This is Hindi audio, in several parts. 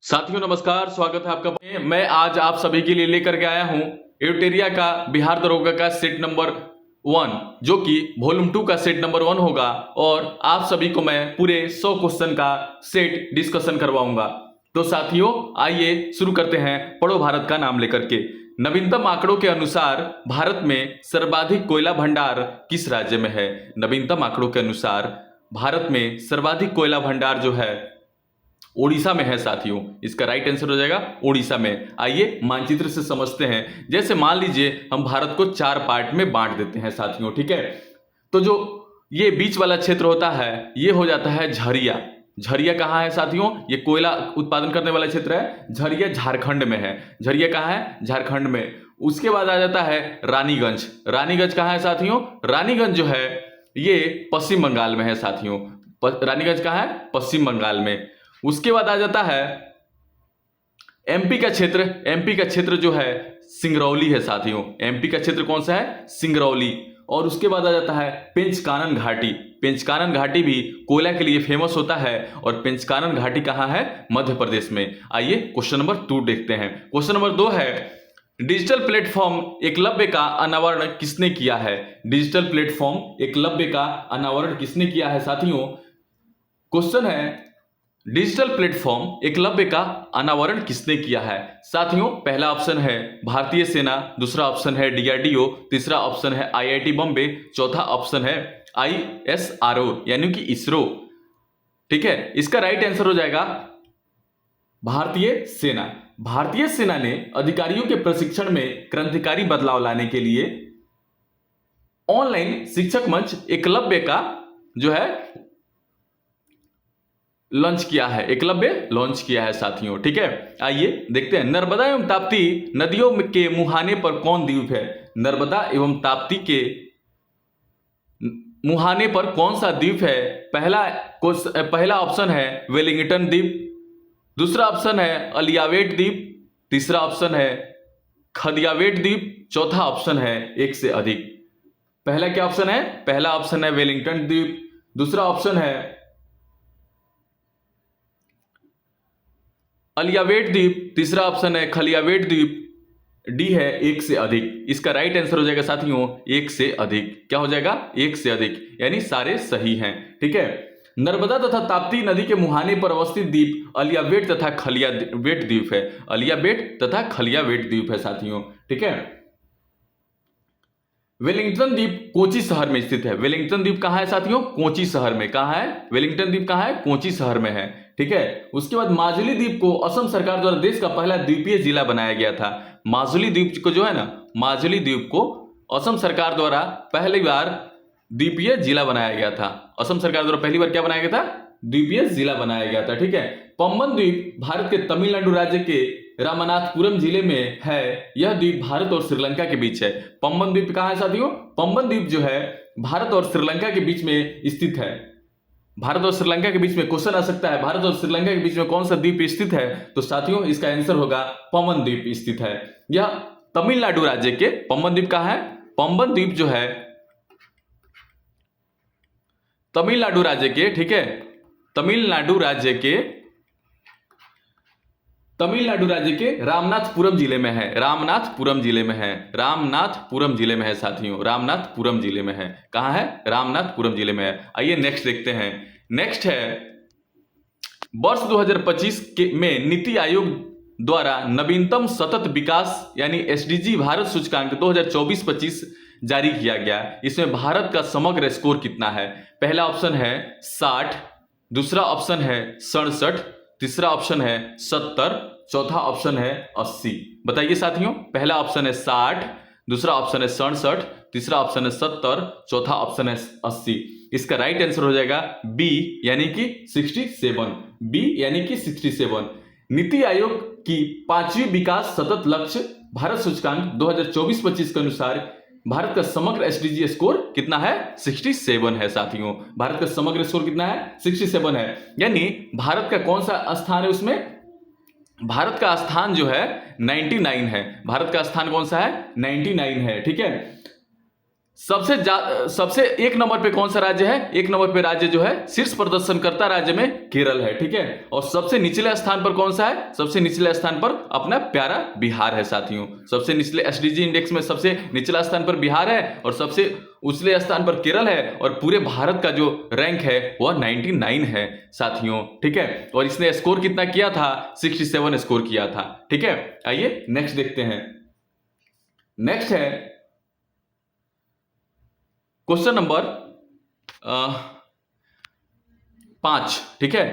साथियों नमस्कार, स्वागत है आपका। मैं आज आप सभी के लिए लेकर के आया हूं एवटेरिया का बिहार दरोगा का सेट नंबर 1, जो कि वॉल्यूम 2 का सेट नंबर 1 होगा। और आप सभी को मैं पूरे 100 क्वेश्चन का सेट डिस्कशन करवाऊंगा। तो साथियों आइए शुरू करते हैं। पढ़ो भारत का नाम लेकर के। नवीनतम आंकड़ों के अनुसार भारत में सर्वाधिक कोयला भंडार किस राज्य में है? नवीनतम आंकड़ों के अनुसार भारत में सर्वाधिक कोयला भंडार जो है ओडिशा में है साथियों। इसका राइट आंसर हो जाएगा ओडिशा में। आइए मानचित्र से समझते हैं। जैसे मान लीजिए हम भारत को 4 पार्ट में बांट देते हैं साथियों, ठीक है। तो जो ये बीच वाला क्षेत्र होता है ये हो जाता है झरिया। झरिया कहाँ है साथियों? ये कोयला उत्पादन करने वाला क्षेत्र है। झरिया झारखंड में है। झरिया कहाँ है? झारखंड में। उसके बाद आ जाता है रानीगंज। रानीगंज कहाँ है साथियों? रानीगंज जो है ये पश्चिम बंगाल में है साथियों। रानीगंज कहाँ है? पश्चिम बंगाल में। उसके बाद आ जाता है एमपी का क्षेत्र। एमपी का क्षेत्र जो है सिंगरौली है साथियों। एमपी का क्षेत्र कौन सा है? सिंगरौली। और उसके बाद आ जाता है पेंचकानन घाटी। पेंचकानन घाटी भी कोयला के लिए फेमस होता है। और पेंचकानन घाटी कहाँ है? मध्य प्रदेश में। आइए क्वेश्चन नंबर 2 देखते हैं। क्वेश्चन नंबर 2 है डिजिटल प्लेटफॉर्म एकलव्य का अनावरण किसने किया है? डिजिटल प्लेटफॉर्म एकलव्य का अनावरण किसने किया है साथियों? क्वेश्चन है डिजिटल प्लेटफॉर्म एकलव्य का अनावरण किसने किया है? साथियों पहला ऑप्शन है भारतीय सेना, दूसरा ऑप्शन है डीआरडीओ, तीसरा ऑप्शन है आईआईटी बॉम्बे, चौथा ऑप्शन है आईएसआरओ यानी कि इसरो। ठीक है, इसका राइट आंसर हो जाएगा भारतीय सेना। भारतीय सेना ने अधिकारियों के प्रशिक्षण में क्रांतिकारी बदलाव लाने के लिए ऑनलाइन शिक्षक मंच एकलव्य का जो है लॉन्च किया है। एकलव्य लॉन्च किया है साथियों, ठीक है। आइए देखते हैं नर्मदा एवं ताप्ती नदियों के मुहाने पर कौन द्वीप है? नर्मदा एवं ताप्ती के मुहाने पर कौन सा द्वीप है? पहला ऑप्शन है वेलिंगटन द्वीप, दूसरा ऑप्शन है अलियावेट द्वीप, तीसरा ऑप्शन है खदियावेट द्वीप, चौथा ऑप्शन है एक से अधिक। पहला क्या ऑप्शन है? पहला ऑप्शन है वेलिंगटन द्वीप, दूसरा ऑप्शन है अलियावेट द्वीप, तीसरा ऑप्शन है खलियावेट द्वीप, डी है एक से अधिक। इसका राइट आंसर हो जाएगा साथियों एक से अधिक। क्या हो जाएगा? एक से अधिक, यानी सारे सही हैं, ठीक है। नर्मदा तथा ताप्ती नदी के मुहाने पर अवस्थित द्वीप अलियावेट तथा खलियावेट द्वीप है। अलियावेट तथा खलियावेट द्वीप है साथियों, ठीक है। वेलिंगटन द्वीप कोची शहर में स्थित है। वेलिंगटन द्वीप कहाँ है साथियों? कोची शहर में। कहाँ है? वेलिंगटन द्वीप कहाँ है? कोची शहर में है, ठीक है। उसके बाद माजुली द्वीप को असम सरकार द्वारा देश का पहला द्वीपीय जिला बनाया गया था। माजुली द्वीप को जो है ना, माजुली द्वीप को असम सरकार द्वारा पहली बार द्वीपीय जिला बनाया गया था। असम सरकार द्वारा पहली बार क्या बनाया गया था? द्वीपीय जिला बनाया गया था, ठीक है। पंबन द्वीप भारत के तमिलनाडु राज्य के रामनाथपुरम जिले में है। यह द्वीप भारत और श्रीलंका के बीच है। पंबन द्वीप कहाँ है साथियों? पंबन द्वीप जो है भारत और श्रीलंका के बीच में स्थित है। भारत और श्रीलंका के बीच में क्वेश्चन आ सकता है, भारत और श्रीलंका के बीच में कौन सा द्वीप स्थित है? तो साथियों इसका आंसर होगा पंबन द्वीप स्थित है। यह तमिलनाडु राज्य के पंबन द्वीप कहाँ है? पंबन द्वीप जो है तमिलनाडु राज्य के, ठीक है, तमिलनाडु राज्य के रामनाथपुरम जिले में है। रामनाथपुरम जिले में है। रामनाथपुरम जिले में है साथियों। रामनाथपुरम जिले में है। कहां है? रामनाथपुरम जिले में है। आइए नेक्स्ट देखते हैं। नेक्स्ट है वर्ष 2025 में नीति आयोग द्वारा नवीनतम सतत विकास यानी एसडीजी भारत सूचकांक 2024-25 जारी किया गया। इसमें भारत का समग्र स्कोर कितना है? पहला ऑप्शन है 60, दूसरा ऑप्शन है 67, तीसरा ऑप्शन है 70, चौथा ऑप्शन है 80। बताइए साथियों। पहला ऑप्शन है 60, दूसरा ऑप्शन है 67, तीसरा ऑप्शन है 70, चौथा ऑप्शन है 80। इसका राइट आंसर हो जाएगा बी यानी कि 67। बी यानी कि 67। नीति आयोग की 5वीं विकास सतत लक्ष्य भारत सूचकांक 2024-25 के अनुसार भारत का समग्र एसडीजी स्कोर कितना है? 67 है साथियों। भारत का समग्र स्कोर कितना है? 67 है। यानी भारत का कौन सा स्थान है उसमें? भारत का स्थान जो है 99 है। भारत का स्थान कौन सा है? 99 है, ठीक है। सबसे एक नंबर पे कौन सा राज्य है? एक नंबर पे राज्य जो है शीर्ष प्रदर्शनकर्ता राज्य में केरल है, ठीक है। और सबसे निचले स्थान पर कौन सा है? सबसे निचले स्थान पर अपना प्यारा बिहार है साथियों। सबसे निचले एसडीजी इंडेक्स में सबसे निचला स्थान पर बिहार है और सबसे उचले स्थान पर केरल है, और पूरे भारत का जो रैंक है वह 99 है साथियों, ठीक है। और इसने स्कोर कितना किया था? 67 स्कोर किया था, ठीक है। आइए नेक्स्ट देखते हैं। नेक्स्ट है क्वेश्चन नंबर 5, ठीक है।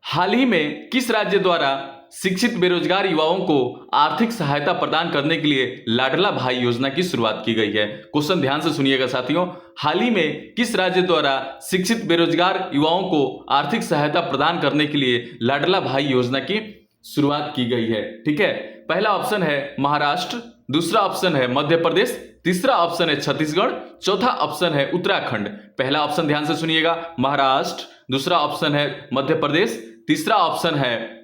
हाल ही में किस राज्य द्वारा शिक्षित बेरोजगार युवाओं को आर्थिक सहायता प्रदान करने के लिए लाडला भाई योजना की शुरुआत की गई है? क्वेश्चन ध्यान से सुनिएगा साथियों। हाल ही में किस राज्य द्वारा शिक्षित बेरोजगार युवाओं को आर्थिक सहायता प्रदान करने के लिए लाडला भाई योजना की शुरुआत की गई है, ठीक है। पहला ऑप्शन है महाराष्ट्र, दूसरा ऑप्शन है मध्य प्रदेश, तीसरा ऑप्शन है छत्तीसगढ़, चौथा ऑप्शन है उत्तराखंड। पहला ऑप्शन ध्यान से सुनिएगा, महाराष्ट्र, दूसरा ऑप्शन है मध्य प्रदेश, तीसरा ऑप्शन है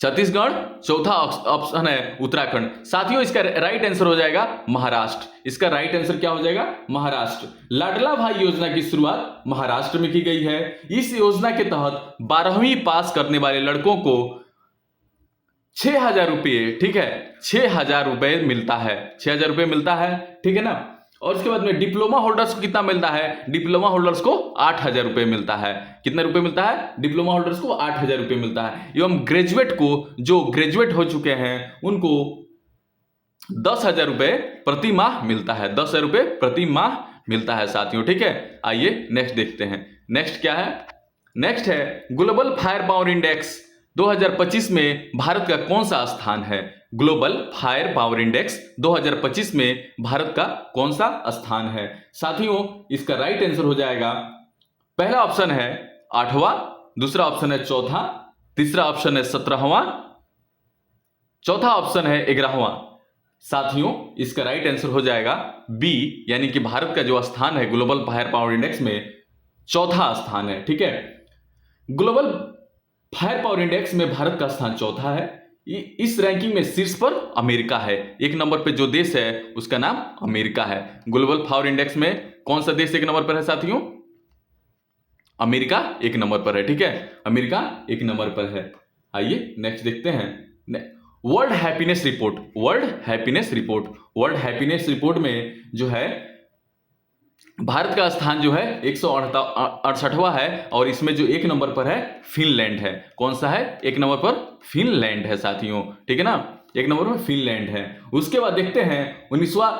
छत्तीसगढ़, चौथा ऑप्शन है उत्तराखंड। साथियों इसका राइट आंसर हो जाएगा महाराष्ट्र। इसका राइट आंसर क्या हो जाएगा? महाराष्ट्र। लाडला भाई योजना की शुरुआत महाराष्ट्र में की गई है। इस योजना के तहत 12वीं पास करने वाले लड़कों को 6,000 रुपये, ठीक है, 6,000 रुपये मिलता है, 6,000 रुपये मिलता है, ठीक है ना। और उसके बाद में डिप्लोमा होल्डर्स को कितना मिलता है? डिप्लोमा होल्डर्स को 8,000 रुपये मिलता है। कितना रुपये मिलता है? डिप्लोमा होल्डर्स को 8,000 रुपये मिलता है। एवं ग्रेजुएट को, जो ग्रेजुएट हो चुके हैं उनको 10,000 रुपये प्रति माह मिलता है, 10,000 रुपये प्रति माह मिलता है साथियों, ठीक है। आइए नेक्स्ट देखते हैं। नेक्स्ट क्या है? नेक्स्ट है ग्लोबल फायर पावर इंडेक्स 2025 में भारत का कौन सा स्थान है? ग्लोबल फायर पावर इंडेक्स 2025 में भारत का कौन सा स्थान है? साथियों इसका राइट आंसर हो जाएगा, पहला ऑप्शन है 8वां, दूसरा ऑप्शन है चौथा, तीसरा ऑप्शन है 17वां, चौथा ऑप्शन है 11वां। साथियों इसका राइट आंसर हो जाएगा बी, यानी कि भारत का जो स्थान है ग्लोबल फायर पावर इंडेक्स में चौथा स्थान है, ठीक है। ग्लोबल फायर पावर इंडेक्स में भारत का स्थान चौथा है। इस रैंकिंग में शीर्ष पर अमेरिका है। एक नंबर पे जो देश है उसका नाम अमेरिका है। ग्लोबल फायर इंडेक्स में कौन सा देश एक नंबर पर है साथियों? अमेरिका एक नंबर पर है, ठीक है, अमेरिका एक नंबर पर है। आइए नेक्स्ट देखते हैं। World happiness report, world happiness report, world happiness report में जो है भारत का स्थान जो है 168वां है, और इसमें जो एक नंबर पर है फिनलैंड है। कौन सा है? एक नंबर पर फिनलैंड है साथियों, ठीक है ना, एक नंबर पर फिनलैंड है। उसके बाद देखते हैं 19वां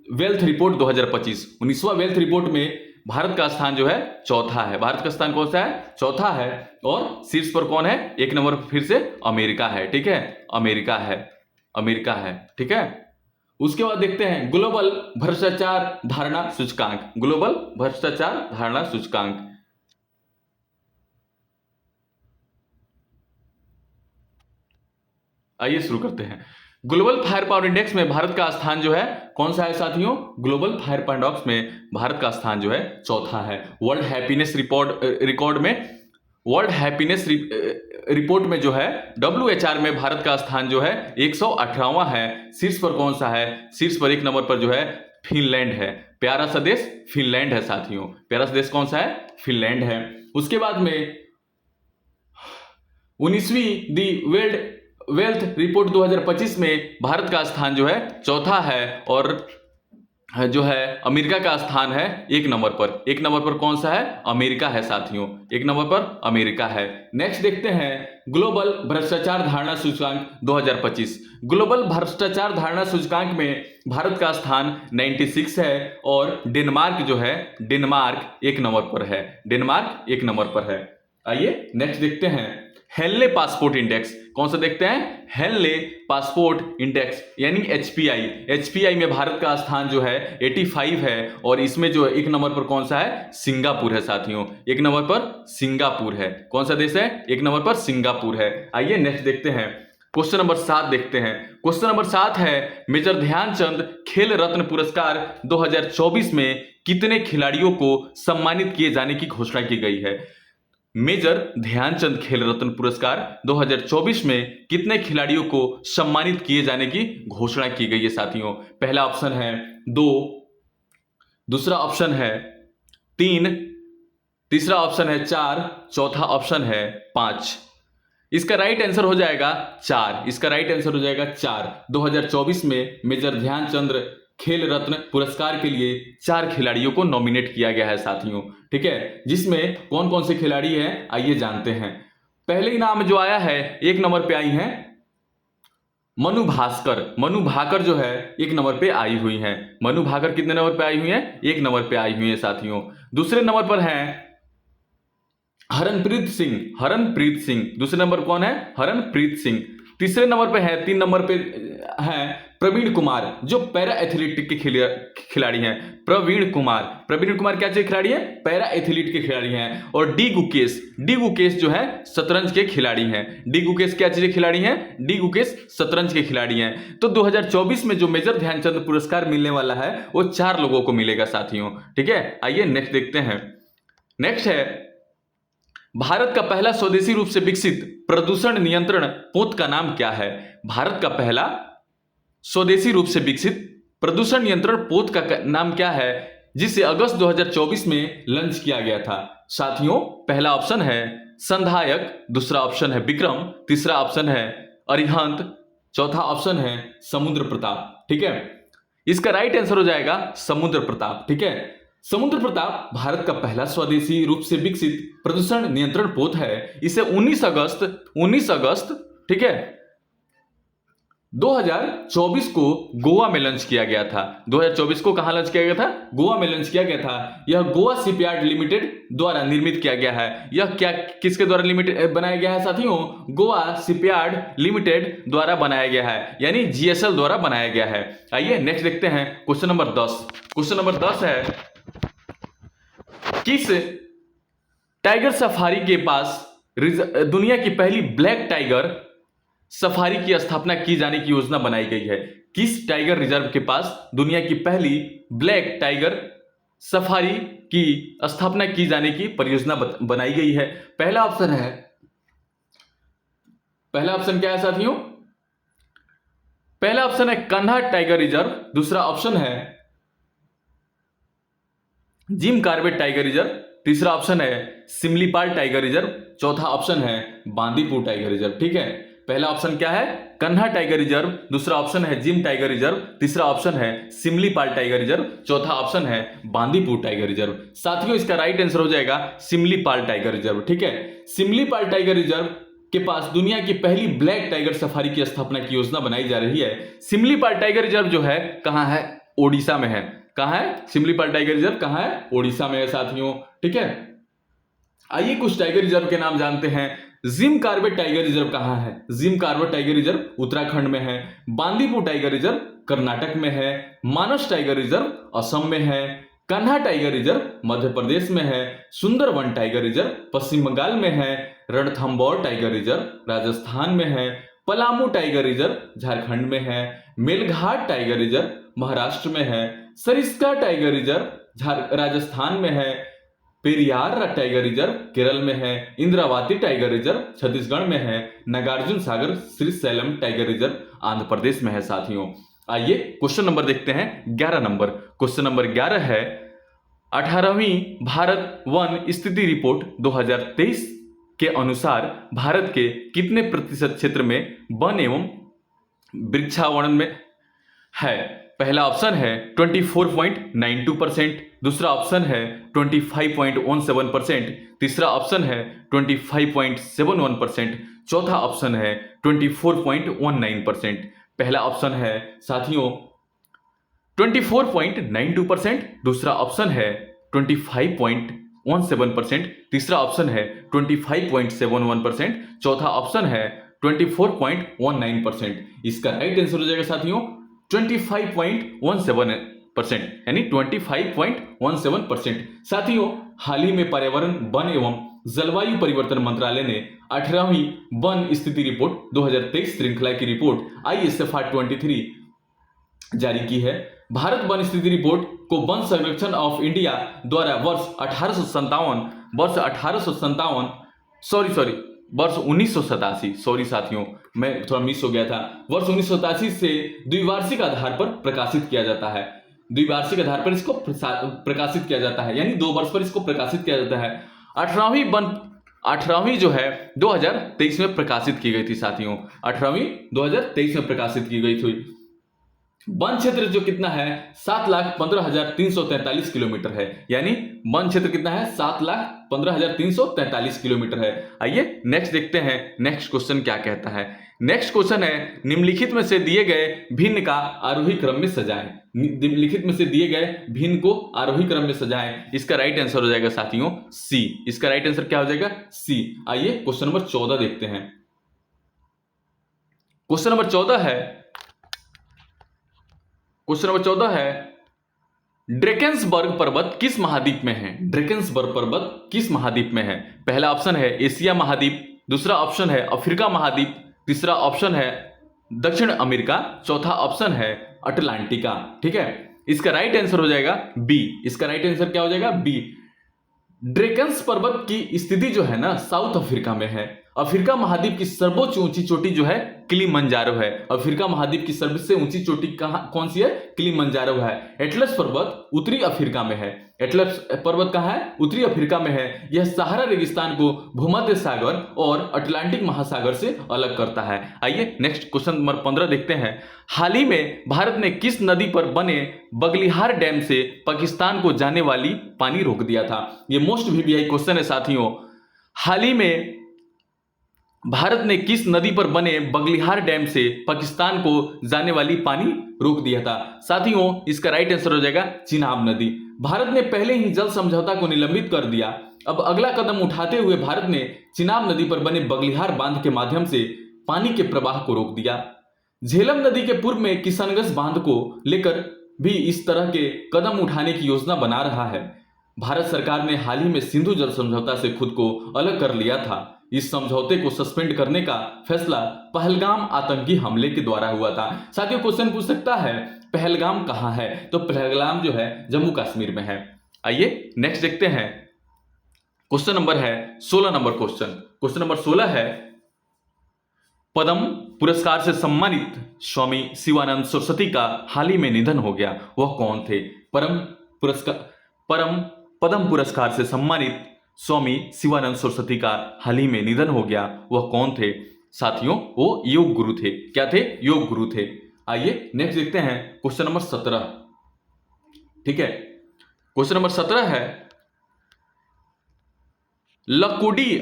वेल्थ रिपोर्ट 2025। 19वां वेल्थ रिपोर्ट में भारत का स्थान जो है चौथा है। भारत का स्थान कौन सा है? चौथा है। और शीर्ष पर कौन है? एक नंबर पर फिर से अमेरिका है, ठीक है, अमेरिका है, अमेरिका है, ठीक है। उसके बाद देखते हैं ग्लोबल भ्रष्टाचार धारणा सूचकांक, ग्लोबल भ्रष्टाचार धारणा सूचकांक। आइए शुरू करते हैं। ग्लोबल फायर पावर इंडेक्स में भारत का स्थान जो है कौन सा है साथियों? ग्लोबल फायर पावर इंडेक्स में भारत का स्थान जो है चौथा है। वर्ल्ड हैप्पीनेस रिकॉर्ड में, वर्ल्ड हैप्पीनेस रिपोर्ट में जो है WHR में भारत का स्थान जो है 118वां है। शीर्ष पर कौन सा है? शीर्ष पर एक नंबर पर जो है फिनलैंड है। प्यारा सा देश फिनलैंड है साथियों, प्यारा सा देश कौन सा है? फिनलैंड है। उसके बाद में 19वीं दी वेल्थ रिपोर्ट 2025 में भारत का स्थान जो है चौथा है, और जो है अमेरिका का स्थान है एक नंबर पर। एक नंबर पर कौन सा है? अमेरिका है साथियों, एक नंबर पर अमेरिका है। नेक्स्ट देखते हैं ग्लोबल भ्रष्टाचार धारणा सूचकांक 2025। ग्लोबल भ्रष्टाचार धारणा सूचकांक में भारत का स्थान 96 है, और डेनमार्क जो है, डेनमार्क एक नंबर पर है, डेनमार्क एक नंबर पर है। आइए नेक्स्ट देखते हैं हेनले पासपोर्ट इंडेक्स। कौन सा देखते हैं? हेनले पासपोर्ट इंडेक्स यानी HPI। HPI में भारत का स्थान जो है 85 है, और इसमें जो एक नंबर पर कौन सा है? सिंगापुर है साथियों, एक नंबर पर सिंगापुर है। कौन सा देश है? एक नंबर पर सिंगापुर है। आइए नेक्स्ट देखते हैं क्वेश्चन नंबर 7 देखते हैं। क्वेश्चन नंबर 7 है मेजर ध्यानचंद खेल रत्न पुरस्कार 2024 में कितने खिलाड़ियों को सम्मानित किए जाने की घोषणा की गई है? मेजर ध्यानचंद खेल रत्न पुरस्कार 2024 में कितने खिलाड़ियों को सम्मानित किए जाने की घोषणा की गई है साथियों? पहला ऑप्शन है 2, दूसरा ऑप्शन है 3, तीसरा ऑप्शन है 4, चौथा ऑप्शन है 5। इसका राइट आंसर हो जाएगा 4। इसका राइट आंसर हो जाएगा 4। 2024 में मेजर ध्यानचंद खेल रत्न पुरस्कार के लिए 4 खिलाड़ियों को नॉमिनेट किया गया है साथियों, ठीक है, जिसमें कौन कौन से खिलाड़ी हैं आइए जानते हैं। पहले ही नाम जो आया है 1 नंबर पे आई हैं मनु भास्कर। मनु भाकर जो है 1 नंबर पे आई हुई हैं। मनु भाकर कितने नंबर पे आई हुई हैं? 1 नंबर पे आई हुई हैं साथियों। दूसरे नंबर पर हैं हरनप्रीत सिंह। हरनप्रीत सिंह दूसरे नंबर कौन है? हरनप्रीत सिंह। तीसरे नंबर पे है 3 नंबर पे हैं प्रवीण कुमार, जो पैरा एथलेटिक के खिलाड़ी हैं। प्रवीण कुमार। प्रवीण कुमार क्या चीज खिलाड़ी है? पैरा एथलीट के खिलाड़ी हैं। और डी गुकेश। डी गुकेश जो है शतरंज के खिलाड़ी हैं। डी गुकेश क्या चीज खिलाड़ी हैं? डी गुकेश शतरंज के खिलाड़ी हैं। तो 2024 में जो मेजर ध्यानचंद पुरस्कार मिलने वाला है वो 4 लोगों को मिलेगा साथियों, ठीक है। आइए नेक्स्ट देखते हैं। नेक्स्ट है भारत का पहला स्वदेशी रूप से विकसित प्रदूषण नियंत्रण पोत का नाम क्या है? भारत का पहला स्वदेशी रूप से विकसित प्रदूषण नियंत्रण पोत का नाम क्या है, जिसे अगस्त 2024 में लॉन्च किया गया था? साथियों, पहला ऑप्शन है संधायक, दूसरा ऑप्शन है विक्रम, तीसरा ऑप्शन है अरिहंत, चौथा ऑप्शन है समुद्र प्रताप, ठीक है। इसका राइट आंसर हो जाएगा समुद्र प्रताप, ठीक है। समुद्र प्रताप भारत का पहला स्वदेशी रूप से विकसित प्रदूषण नियंत्रण पोत है। इसे 19 अगस्त, ठीक है, 2024 को गोवा में लॉन्च किया गया था। 2024 को कहां लॉन्च किया गया था? गोवा में लॉन्च किया गया था। यह गोवा शिपयार्ड लिमिटेड द्वारा निर्मित किया गया है। यह क्या किसके द्वारा लिमिटेड बनाया गया है साथियों? गोवा शिपयार्ड लिमिटेड द्वारा बनाया गया है, यानी जीएसएल द्वारा बनाया गया है। आइए नेक्स्ट देखते हैं क्वेश्चन नंबर 10। क्वेश्चन नंबर 10 है किस टाइगर सफारी के पास दुनिया की पहली ब्लैक टाइगर सफारी की स्थापना की जाने की योजना बनाई गई है? किस टाइगर रिजर्व के पास दुनिया की पहली ब्लैक टाइगर सफारी की स्थापना की जाने की परियोजना बनाई गई है? पहला ऑप्शन क्या है साथियों? पहला ऑप्शन है कान्हा टाइगर रिजर्व, दूसरा ऑप्शन है जिम कॉर्बेट टाइगर रिजर्व, तीसरा ऑप्शन है सिमलीपाल टाइगर रिजर्व, चौथा ऑप्शन है बांदीपुर टाइगर रिजर्व, ठीक है। पहला ऑप्शन क्या है? कान्हा टाइगर रिजर्व, दूसरा ऑप्शन है जिम टाइगर रिजर्व, तीसरा ऑप्शन है सिमलीपाल टाइगर रिजर्व, चौथा ऑप्शन है बांदीपुर टाइगर रिजर्व। साथियों, इसका राइट आंसर हो जाएगा सिमलीपाल टाइगर रिजर्व, ठीक है। सिमलीपाल टाइगर रिजर्व के पास दुनिया की पहली ब्लैक टाइगर सफारी की स्थापना की योजना बनाई जा रही है। सिमलीपाल टाइगर रिजर्व जो है कहां है? ओडिशा में है। कहां है सिमलीपाल टाइगर रिजर्व? कहां है? ओडिशा में है साथियों, ठीक है। आइए कुछ टाइगर रिजर्व के नाम जानते हैं। जिम कॉर्बेट टाइगर रिजर्व कहां है? Jim Corbett tiger reserve Uttarakhand में है। बांदीपुर टाइगर रिजर्व कर्नाटक में है। मानस टाइगर रिजर्व असम में है। कान्हा टाइगर रिजर्व मध्य प्रदेश में है। सुंदरवन टाइगर रिजर्व पश्चिम बंगाल में है। रणथंबोर टाइगर रिजर्व राजस्थान में है। पलामू टाइगर रिजर्व झारखंड में है। मेलघाट टाइगर रिजर्व महाराष्ट्र में है। सरिस्का टाइगर रिजर्व राजस्थान में है। पेरियार टाइगर रिजर्व केरल में है। इंद्रावती टाइगर रिजर्व छत्तीसगढ़ में है। नागार्जुन सागर श्रीशैलम टाइगर रिजर्व आंध्र प्रदेश में है साथियों। आइए क्वेश्चन नंबर देखते हैं 11 नंबर। क्वेश्चन नंबर 11 है 18वीं भारत वन स्थिति रिपोर्ट 2023 के अनुसार भारत के कितने प्रतिशत क्षेत्र में वन एवं वृक्षावरण में है? पहला ऑप्शन है 24.92%, दूसरा ऑप्शन है 25.17%, तीसरा ऑप्शन है 25.71%, चौथा ऑप्शन है 24.19%। पहला ऑप्शन है साथियों 24.92%, दूसरा ऑप्शन है 25.17%, तीसरा ऑप्शन है 25.71%, चौथा ऑप्शन है 24.19%। इसका राइट आंसर हो जाएगा साथियों 25.17%, यानी 25.17%। साथियों, हाल ही में पर्यावरण वन एवं जलवायु परिवर्तन मंत्रालय ने 18वीं वन स्थिति रिपोर्ट 2023 श्रृंखला की रिपोर्ट ISFR 23 जारी की है। भारत वन स्थिति रिपोर्ट को वन संरक्षण ऑफ इंडिया द्वारा वर्ष 1987 सॉरी साथियों, मैं थोड़ा मिस हो गया था। वर्ष 1987 से द्विवार्षिक आधार पर प्रकाशित किया जाता है। द्विवार्षिक आधार पर इसको प्रकाशित किया जाता है, यानी 2 वर्ष पर इसको प्रकाशित किया जाता है। 18वीं जो है 2023 में प्रकाशित की गई थी साथियों, 18वीं 2023 में प्रकाशित की गई थी। वन क्षेत्र जो कितना है 7,15,343 किलोमीटर है, यानी वन क्षेत्र कितना है 7,15,343 किलोमीटर है। आइए नेक्स्ट देखते हैं, नेक्स्ट क्वेश्चन क्या कहता है। नेक्स्ट क्वेश्चन है निम्नलिखित में से दिए गए भिन्न का आरोही क्रम में सजाएं। निम्नलिखित में से दिए गए भिन्न को आरोही क्रम में सजाएं। इसका राइट आंसर हो जाएगा साथियों सी। इसका राइट आंसर क्या हो जाएगा सी। आइए क्वेश्चन नंबर 14 देखते हैं। क्वेश्चन नंबर 14 है ड्रेकेंसबर्ग पर्वत किस महाद्वीप में है? ड्रेकेंसबर्ग पर्वत किस महाद्वीप में है? पहला ऑप्शन है एशिया महाद्वीप, दूसरा ऑप्शन है अफ्रीका महाद्वीप, तीसरा ऑप्शन है दक्षिण अमेरिका, चौथा ऑप्शन है अटलांटिका। ठीक है, इसका राइट आंसर हो जाएगा बी। इसका राइट आंसर क्या हो जाएगा बी। ड्रेकेंस पर्वत की स्थिति जो है ना साउथ अफ्रीका में है। अफ्रीका महाद्वीप की सर्वोच्च ऊंची चोटी जो है किलिमंजारो है। अफ्रीका महाद्वीप की सबसे ऊंची चोटी कौन सी है? किलिमंजारो है। एटलस पर्वत उत्तरी अफ्रीका में है। एटलस पर्वत कहाँ है? उत्तरी अफ्रीका में है। यह सहारा रेगिस्तान को भूमध्य सागर और अटलांटिक महासागर से अलग करता है। आइए नेक्स्ट क्वेश्चन नंबर 15 देखते हैं। हाल ही में भारत ने किस नदी पर बने बगलिहार डैम से पाकिस्तान को जाने वाली पानी रोक दिया था? यह मोस्ट वीवीआई क्वेश्चन है साथियों। हाल ही में भारत ने किस नदी पर बने बगलिहार डैम से पाकिस्तान को जाने वाली पानी रोक दिया था? साथियों इसका राइट आंसर हो जाएगा चिनाब नदी। भारत ने पहले ही जल समझौता को निलंबित कर दिया। अब अगला कदम उठाते हुए भारत ने चिनाब नदी पर बने बगलिहार बांध के माध्यम से पानी के प्रवाह को रोक दिया। झेलम नदी के पूर्व में किशनगंज बांध को लेकर भी इस तरह के कदम उठाने की योजना बना रहा है। भारत सरकार ने हाल ही में सिंधु जल समझौता से खुद को अलग कर लिया था। इस समझौते को सस्पेंड करने का फैसला पहलगाम आतंकी हमले के द्वारा हुआ था। साथियों क्वेश्चन पूछ सकता है पहलगाम कहां है? तो पहलगाम जो है जम्मू कश्मीर में है। आइए नेक्स्ट देखते हैं। क्वेश्चन नंबर है 16 नंबर क्वेश्चन नंबर 16 है पद्म पुरस्कार से सम्मानित स्वामी शिवानंद सरस्वती का हाल ही में निधन हो गया। वह कौन थे? पद्म पुरस्कार से सम्मानित स्वामी शिवानंद सरस्वती का हाल ही में निधन हो गया। वह कौन थे? साथियों वो योग गुरु थे। क्या थे? योग गुरु थे। आइए नेक्स्ट देखते हैं क्वेश्चन नंबर 17। ठीक है, क्वेश्चन नंबर 17 है लकुडी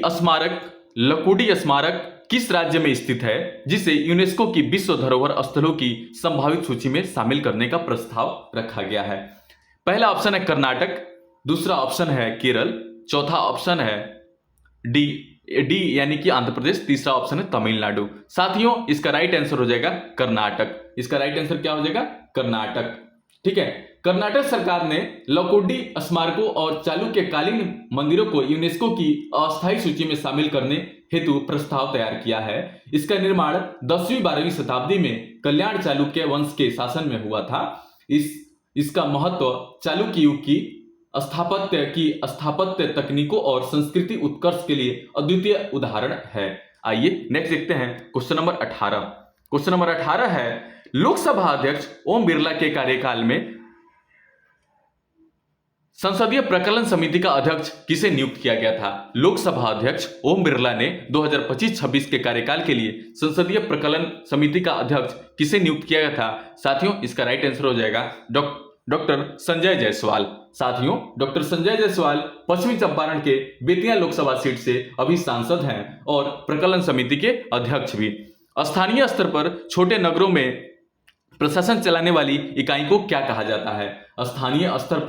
स्मारक किस राज्य में स्थित है जिसे यूनेस्को की विश्व धरोहर स्थलों की संभावित सूची में शामिल करने का प्रस्ताव रखा गया है? पहला ऑप्शन है कर्नाटक, दूसरा ऑप्शन है केरल, चौथा ऑप्शन है डी यानी कि आंध्र प्रदेश, तीसरा ऑप्शन है तमिलनाडु। साथियों इसका राइट आंसर हो जाएगा कर्नाटक। इसका राइट आंसर क्या हो जाएगा? कर्नाटक। ठीक है, कर्नाटक सरकार ने लकुडी स्मारकों और चालुक्यकालीन मंदिरों को यूनेस्को की अस्थायी सूची में शामिल करने हेतु प्रस्ताव तैयार किया है। इसका निर्माण 10वीं-12वीं शताब्दी में कल्याण चालुक्य वंश के शासन में हुआ था। इसका महत्व चालुक्य युग की स्थापत्य तकनीकों और संस्कृति उत्कर्ष के लिए अद्वितीय उदाहरण है। आइए नेक्स्ट देखते हैं क्वेश्चन नंबर 18। क्वेश्चन नंबर 18 है लोकसभा अध्यक्ष ओम बिरला के कार्यकाल में संसदीय प्रकलन समिति का अध्यक्ष किसे नियुक्त किया गया था? लोकसभा अध्यक्ष ओम बिरला ने 2025-26 के कार्यकाल के लिए संसदीय प्रकलन समिति का अध्यक्ष किसे नियुक्त किया गया था? साथियों इसका राइट आंसर हो जाएगा डॉक्टर संजय जायसवाल। साथियों डॉक्टर संजय जायसवाल पश्चिमी चंपारण के बेतिया लोकसभा सीट से अभी सांसद हैं और प्रकलन समिति के अध्यक्ष भी। स्थानीय स्तर पर छोटे नगरों में प्रशासन चलाने वाली इकाई को क्या कहा जाता है? स्थानीय स्तर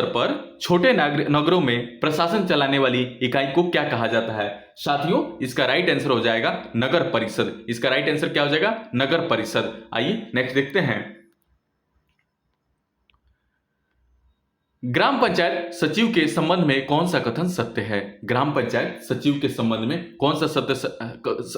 पर छोटे नगरों में प्रशासन चलाने वाली इकाई को क्या कहा जाता है? साथियों इसका राइट आंसर हो जाएगा नगर परिषद। इसका राइट आंसर क्या हो जाएगा? नगर परिषद। आइए नेक्स्ट देखते हैं। ग्राम पंचायत सचिव के संबंध में कौन सा कथन सत्य है? ग्राम पंचायत सचिव के संबंध में कौन सा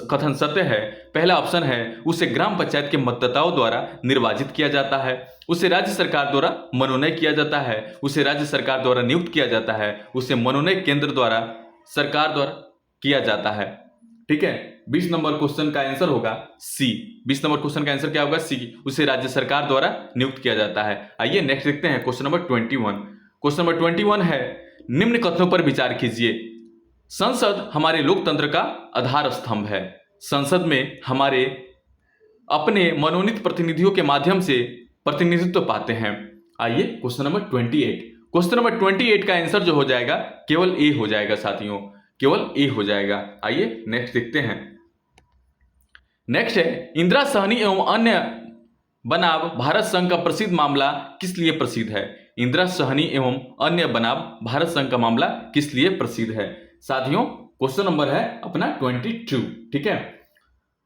कथन सत्य है? पहला ऑप्शन है उसे ग्राम पंचायत के मतदाताओं द्वारा निर्वाचित किया जाता है, उसे राज्य सरकार द्वारा मनोनयन किया जाता है, उसे राज्य सरकार द्वारा नियुक्त किया जाता है, उसे मनोनयन केंद्र द्वारा सरकार द्वारा किया जाता है। ठीक है, 20 नंबर क्वेश्चन का आंसर होगा सी। 20 नंबर क्वेश्चन का आंसर क्या होगा? सी। उसे राज्य सरकार द्वारा नियुक्त किया जाता है। आइए नेक्स्ट देखते हैं क्वेश्चन नंबर 21। क्वेश्चन नंबर 21 है, निम्न कथनों पर विचार कीजिए। संसद हमारे लोकतंत्र का आधार स्तंभ है। संसद में हमारे अपने मनोनीत प्रतिनिधियों के माध्यम से प्रतिनिधित्व पाते हैं। आइए क्वेश्चन नंबर 28। क्वेश्चन नंबर 28 का आंसर जो हो जाएगा केवल ए हो जाएगा साथियों, केवल ए हो जाएगा। आइए नेक्स्ट देखते हैं। नेक्स्ट है, इंदिरा सहनी एवं अन्य बनाम भारत संघ का प्रसिद्ध मामला किस लिए प्रसिद्ध है? इंदिरा सहनी एवं अन्य बनाम भारत संघ का मामला किस लिए प्रसिद्ध है? साथियों क्वेश्चन नंबर है अपना 22। ठीक है,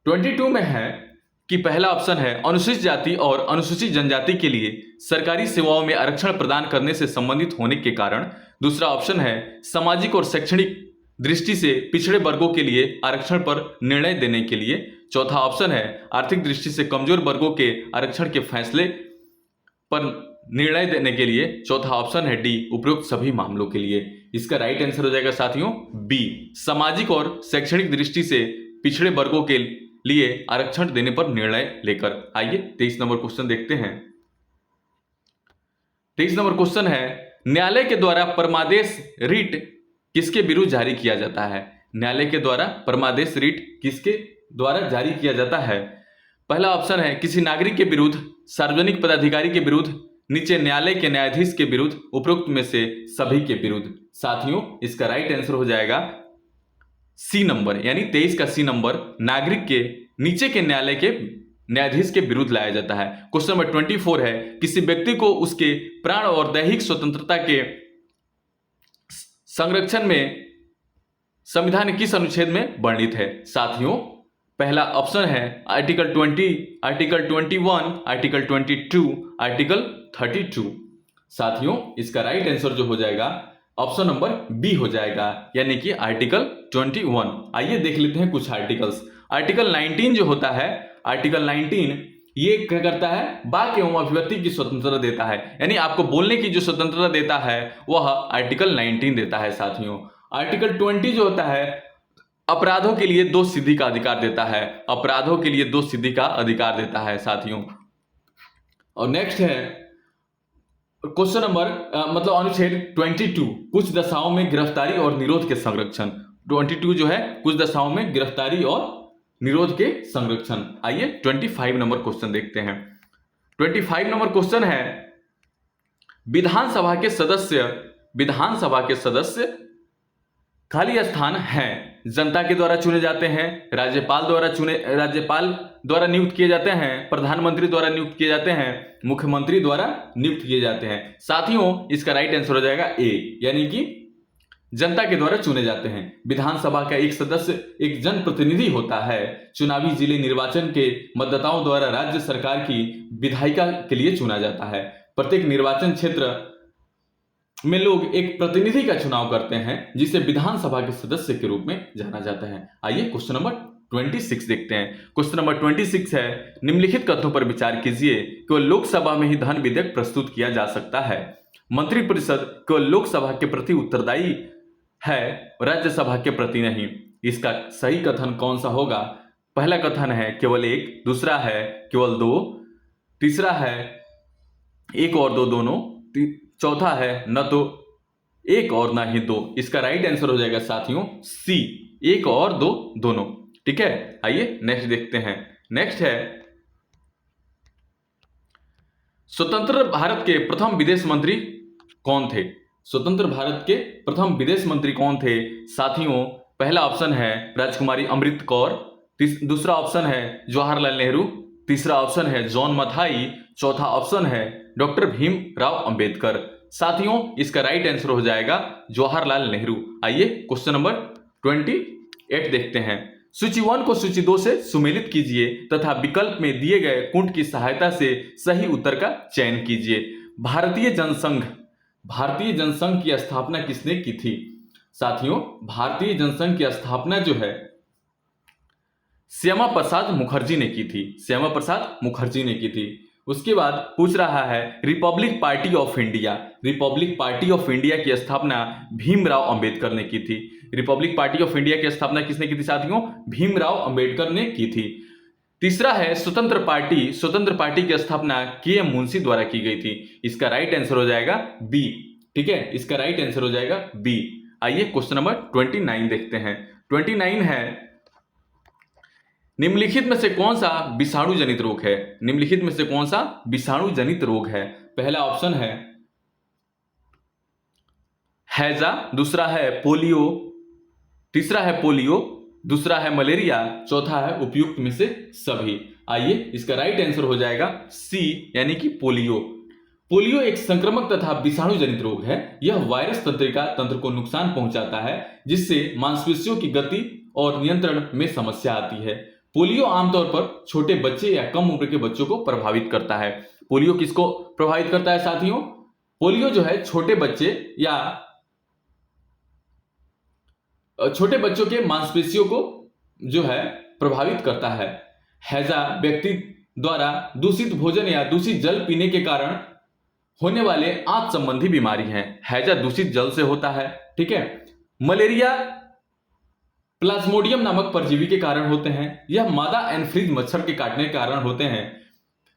22 में है कि पहला ऑप्शन है अनुसूचित जाति और अनुसूचित जनजाति के लिए सरकारी सेवाओं में आरक्षण प्रदान करने से संबंधित होने के कारण। दूसरा ऑप्शन है सामाजिक और शैक्षणिक दृष्टि से पिछड़े वर्गों के लिए आरक्षण पर निर्णय देने के लिए। चौथा ऑप्शन है आर्थिक दृष्टि से कमजोर वर्गों के आरक्षण के फैसले पर निर्णय देने के लिए। चौथा ऑप्शन है डी, उपरोक्त सभी मामलों के लिए। इसका राइट आंसर हो जाएगा साथियों बी, सामाजिक और शैक्षणिक दृष्टि से पिछड़े वर्गों के लिए आरक्षण देने पर निर्णय लेकर। आइए 23 नंबर क्वेश्चन देखते हैं। 23 नंबर क्वेश्चन है, न्यायालय के द्वारा परमादेश रिट किसके विरुद्ध जारी किया जाता है? न्यायालय के द्वारा परमादेश रिट किसके द्वारा जारी किया जाता है? पहला ऑप्शन है किसी नागरिक के विरुद्ध, सार्वजनिक पदाधिकारी के विरुद्ध, नीचे न्यायालय के न्यायाधीश के विरुद्ध, उपरोक्त में से सभी के विरुद्ध। साथियों इसका राइट आंसर हो जाएगा सी नंबर, यानी 23 का सी नंबर, नागरिक के नीचे के न्यायालय के न्यायाधीश के विरुद्ध लाया जाता है। क्वेश्चन नंबर 24 है, किसी व्यक्ति को उसके प्राण और दैहिक स्वतंत्रता के संरक्षण में संविधान किस अनुच्छेद में वर्णित है? साथियों पहला ऑप्शन है आर्टिकल 20, आर्टिकल 21, आर्टिकल 22, आर्टिकल 32। साथियों इसका राइट आंसर जो हो जाएगा ऑप्शन नंबर बी हो जाएगा, यानी कि आर्टिकल 21। आइए देख लेते हैं कुछ आर्टिकल्स। आर्टिकल 19 जो होता है, आर्टिकल 19 ये क्या करता है? वाक्य एवं अभिव्यक्ति की स्वतंत्रता देता है, यानी आपको बोलने की जो स्वतंत्रता देता है वह आर्टिकल 19 देता है। साथियों आर्टिकल 20 जो होता है अपराधों के लिए दोष सिद्धि का अधिकार देता है, अपराधों के लिए दोष सिद्धि का अधिकार देता है साथियों। और नेक्स्ट है क्वेश्चन नंबर मतलब अनुच्छेद 22, कुछ दशाओं में गिरफ्तारी और निरोध के संरक्षण। 22 जो है कुछ दशाओं में गिरफ्तारी और निरोध के संरक्षण। आइए 25 नंबर क्वेश्चन देखते हैं। 25 नंबर क्वेश्चन है, विधानसभा के सदस्य खाली स्थान हैं, जनता के द्वारा चुने जाते हैं, राज्यपाल द्वारा नियुक्त किए जाते हैं, प्रधानमंत्री द्वारा नियुक्त किए जाते हैं, मुख्यमंत्री द्वारा नियुक्त किए जाते हैं। साथियों इसका राइट आंसर हो जाएगा ए, यानी कि जनता के द्वारा चुने जाते हैं। विधानसभा का एक सदस्य एक जनप्रतिनिधि होता है। चुनावी जिले निर्वाचन के मतदाताओं द्वारा राज्य सरकार की विधायिका के लिए चुना जाता है। प्रत्येक निर्वाचन क्षेत्र में लोग एक प्रतिनिधि का चुनाव करते हैं जिसे विधानसभा के सदस्य के रूप में जाना जाता है। आइए क्वेश्चन नंबर 26 देखते हैं। क्वेश्चन नंबर 26 है, निम्नलिखित कथनों पर विचार कीजिए। केवल लोकसभा में ही धन विधेयक प्रस्तुत किया जा सकता है। मंत्रिपरिषद केवल लोकसभा के प्रति उत्तरदायी है, राज्यसभा के प्रति नहीं। इसका सही कथन कौन सा होगा? पहला कथन है केवल एक, दूसरा है केवल दो, तीसरा है एक और दो दोनों, चौथा है न तो एक और ना ही दो। इसका राइट आंसर हो जाएगा साथियों सी, एक और दो दोनों। ठीक है, आइए नेक्स्ट देखते हैं। नेक्स्ट है, स्वतंत्र भारत के प्रथम विदेश मंत्री कौन थे? स्वतंत्र भारत के प्रथम विदेश मंत्री कौन थे? साथियों पहला ऑप्शन है राजकुमारी अमृत कौर, दूसरा ऑप्शन है जवाहरलाल नेहरू, तीसरा ऑप्शन है जॉन मथाई, चौथा ऑप्शन है डॉक्टर भीमराव अंबेडकर। साथियों इसका राइट आंसर हो जाएगा जवाहरलाल नेहरू। आइए क्वेश्चन नंबर 28 देखते हैं। सूची 1 को सूची 2 से सुमेलित कीजिए तथा विकल्प में दिए गए कुंट की सहायता से सही उत्तर का चयन कीजिए। भारतीय जनसंघ की स्थापना किसने की थी? साथियों भारतीय जनसंघ की स्थापना जो है श्यामा प्रसाद मुखर्जी ने की थी। श्यामा प्रसाद मुखर्जी ने की थी। उसके बाद पूछ रहा है Republic party of India. Republic party of India की स्थापना भीमराव अंबेडकर ने की थी। रिपब्लिक पार्टी ऑफ इंडिया की स्थापना किसने की थी साथियों? भीमराव अंबेडकर ने की थी। तीसरा है स्वतंत्र पार्टी। स्वतंत्र पार्टी की स्थापना के.एम. मुंशी द्वारा की गई थी। इसका राइट आंसर हो जाएगा बी। ठीक है, इसका राइट आंसर हो जाएगा बी। आइए क्वेश्चन नंबर 29 देखते हैं। 29 है निम्नलिखित में से कौन सा विषाणु जनित रोग है? निम्नलिखित में से कौन सा विषाणु जनित रोग है? पहला ऑप्शन है हैजा, दूसरा है पोलियो, तीसरा है पोलियो, दूसरा है मलेरिया, चौथा है उपयुक्त में से सभी। आइए इसका राइट आंसर हो जाएगा सी यानी कि पोलियो। पोलियो एक संक्रामक तथा विषाणु जनित रोग है। यह वायरस तंत्रिका तंत्र को नुकसान पहुंचाता है जिससे मांसपेशियों की गति और नियंत्रण में समस्या आती है। पोलियो आमतौर पर छोटे बच्चे या कम उम्र के बच्चों को प्रभावित करता है। पोलियो किसको प्रभावित करता है साथियों? पोलियो जो है छोटे बच्चे या छोटे बच्चों के मांसपेशियों को जो है प्रभावित करता है। हैजा व्यक्ति द्वारा दूषित भोजन या दूषित जल पीने के कारण होने वाले आंत संबंधी बीमारी है। हैजा दूषित जल से होता है। ठीक है। मलेरिया प्लाज्मोडियम नामक परजीवी के कारण होते हैं। यह मादा एनफ्रीज मच्छर के काटने के कारण होते हैं।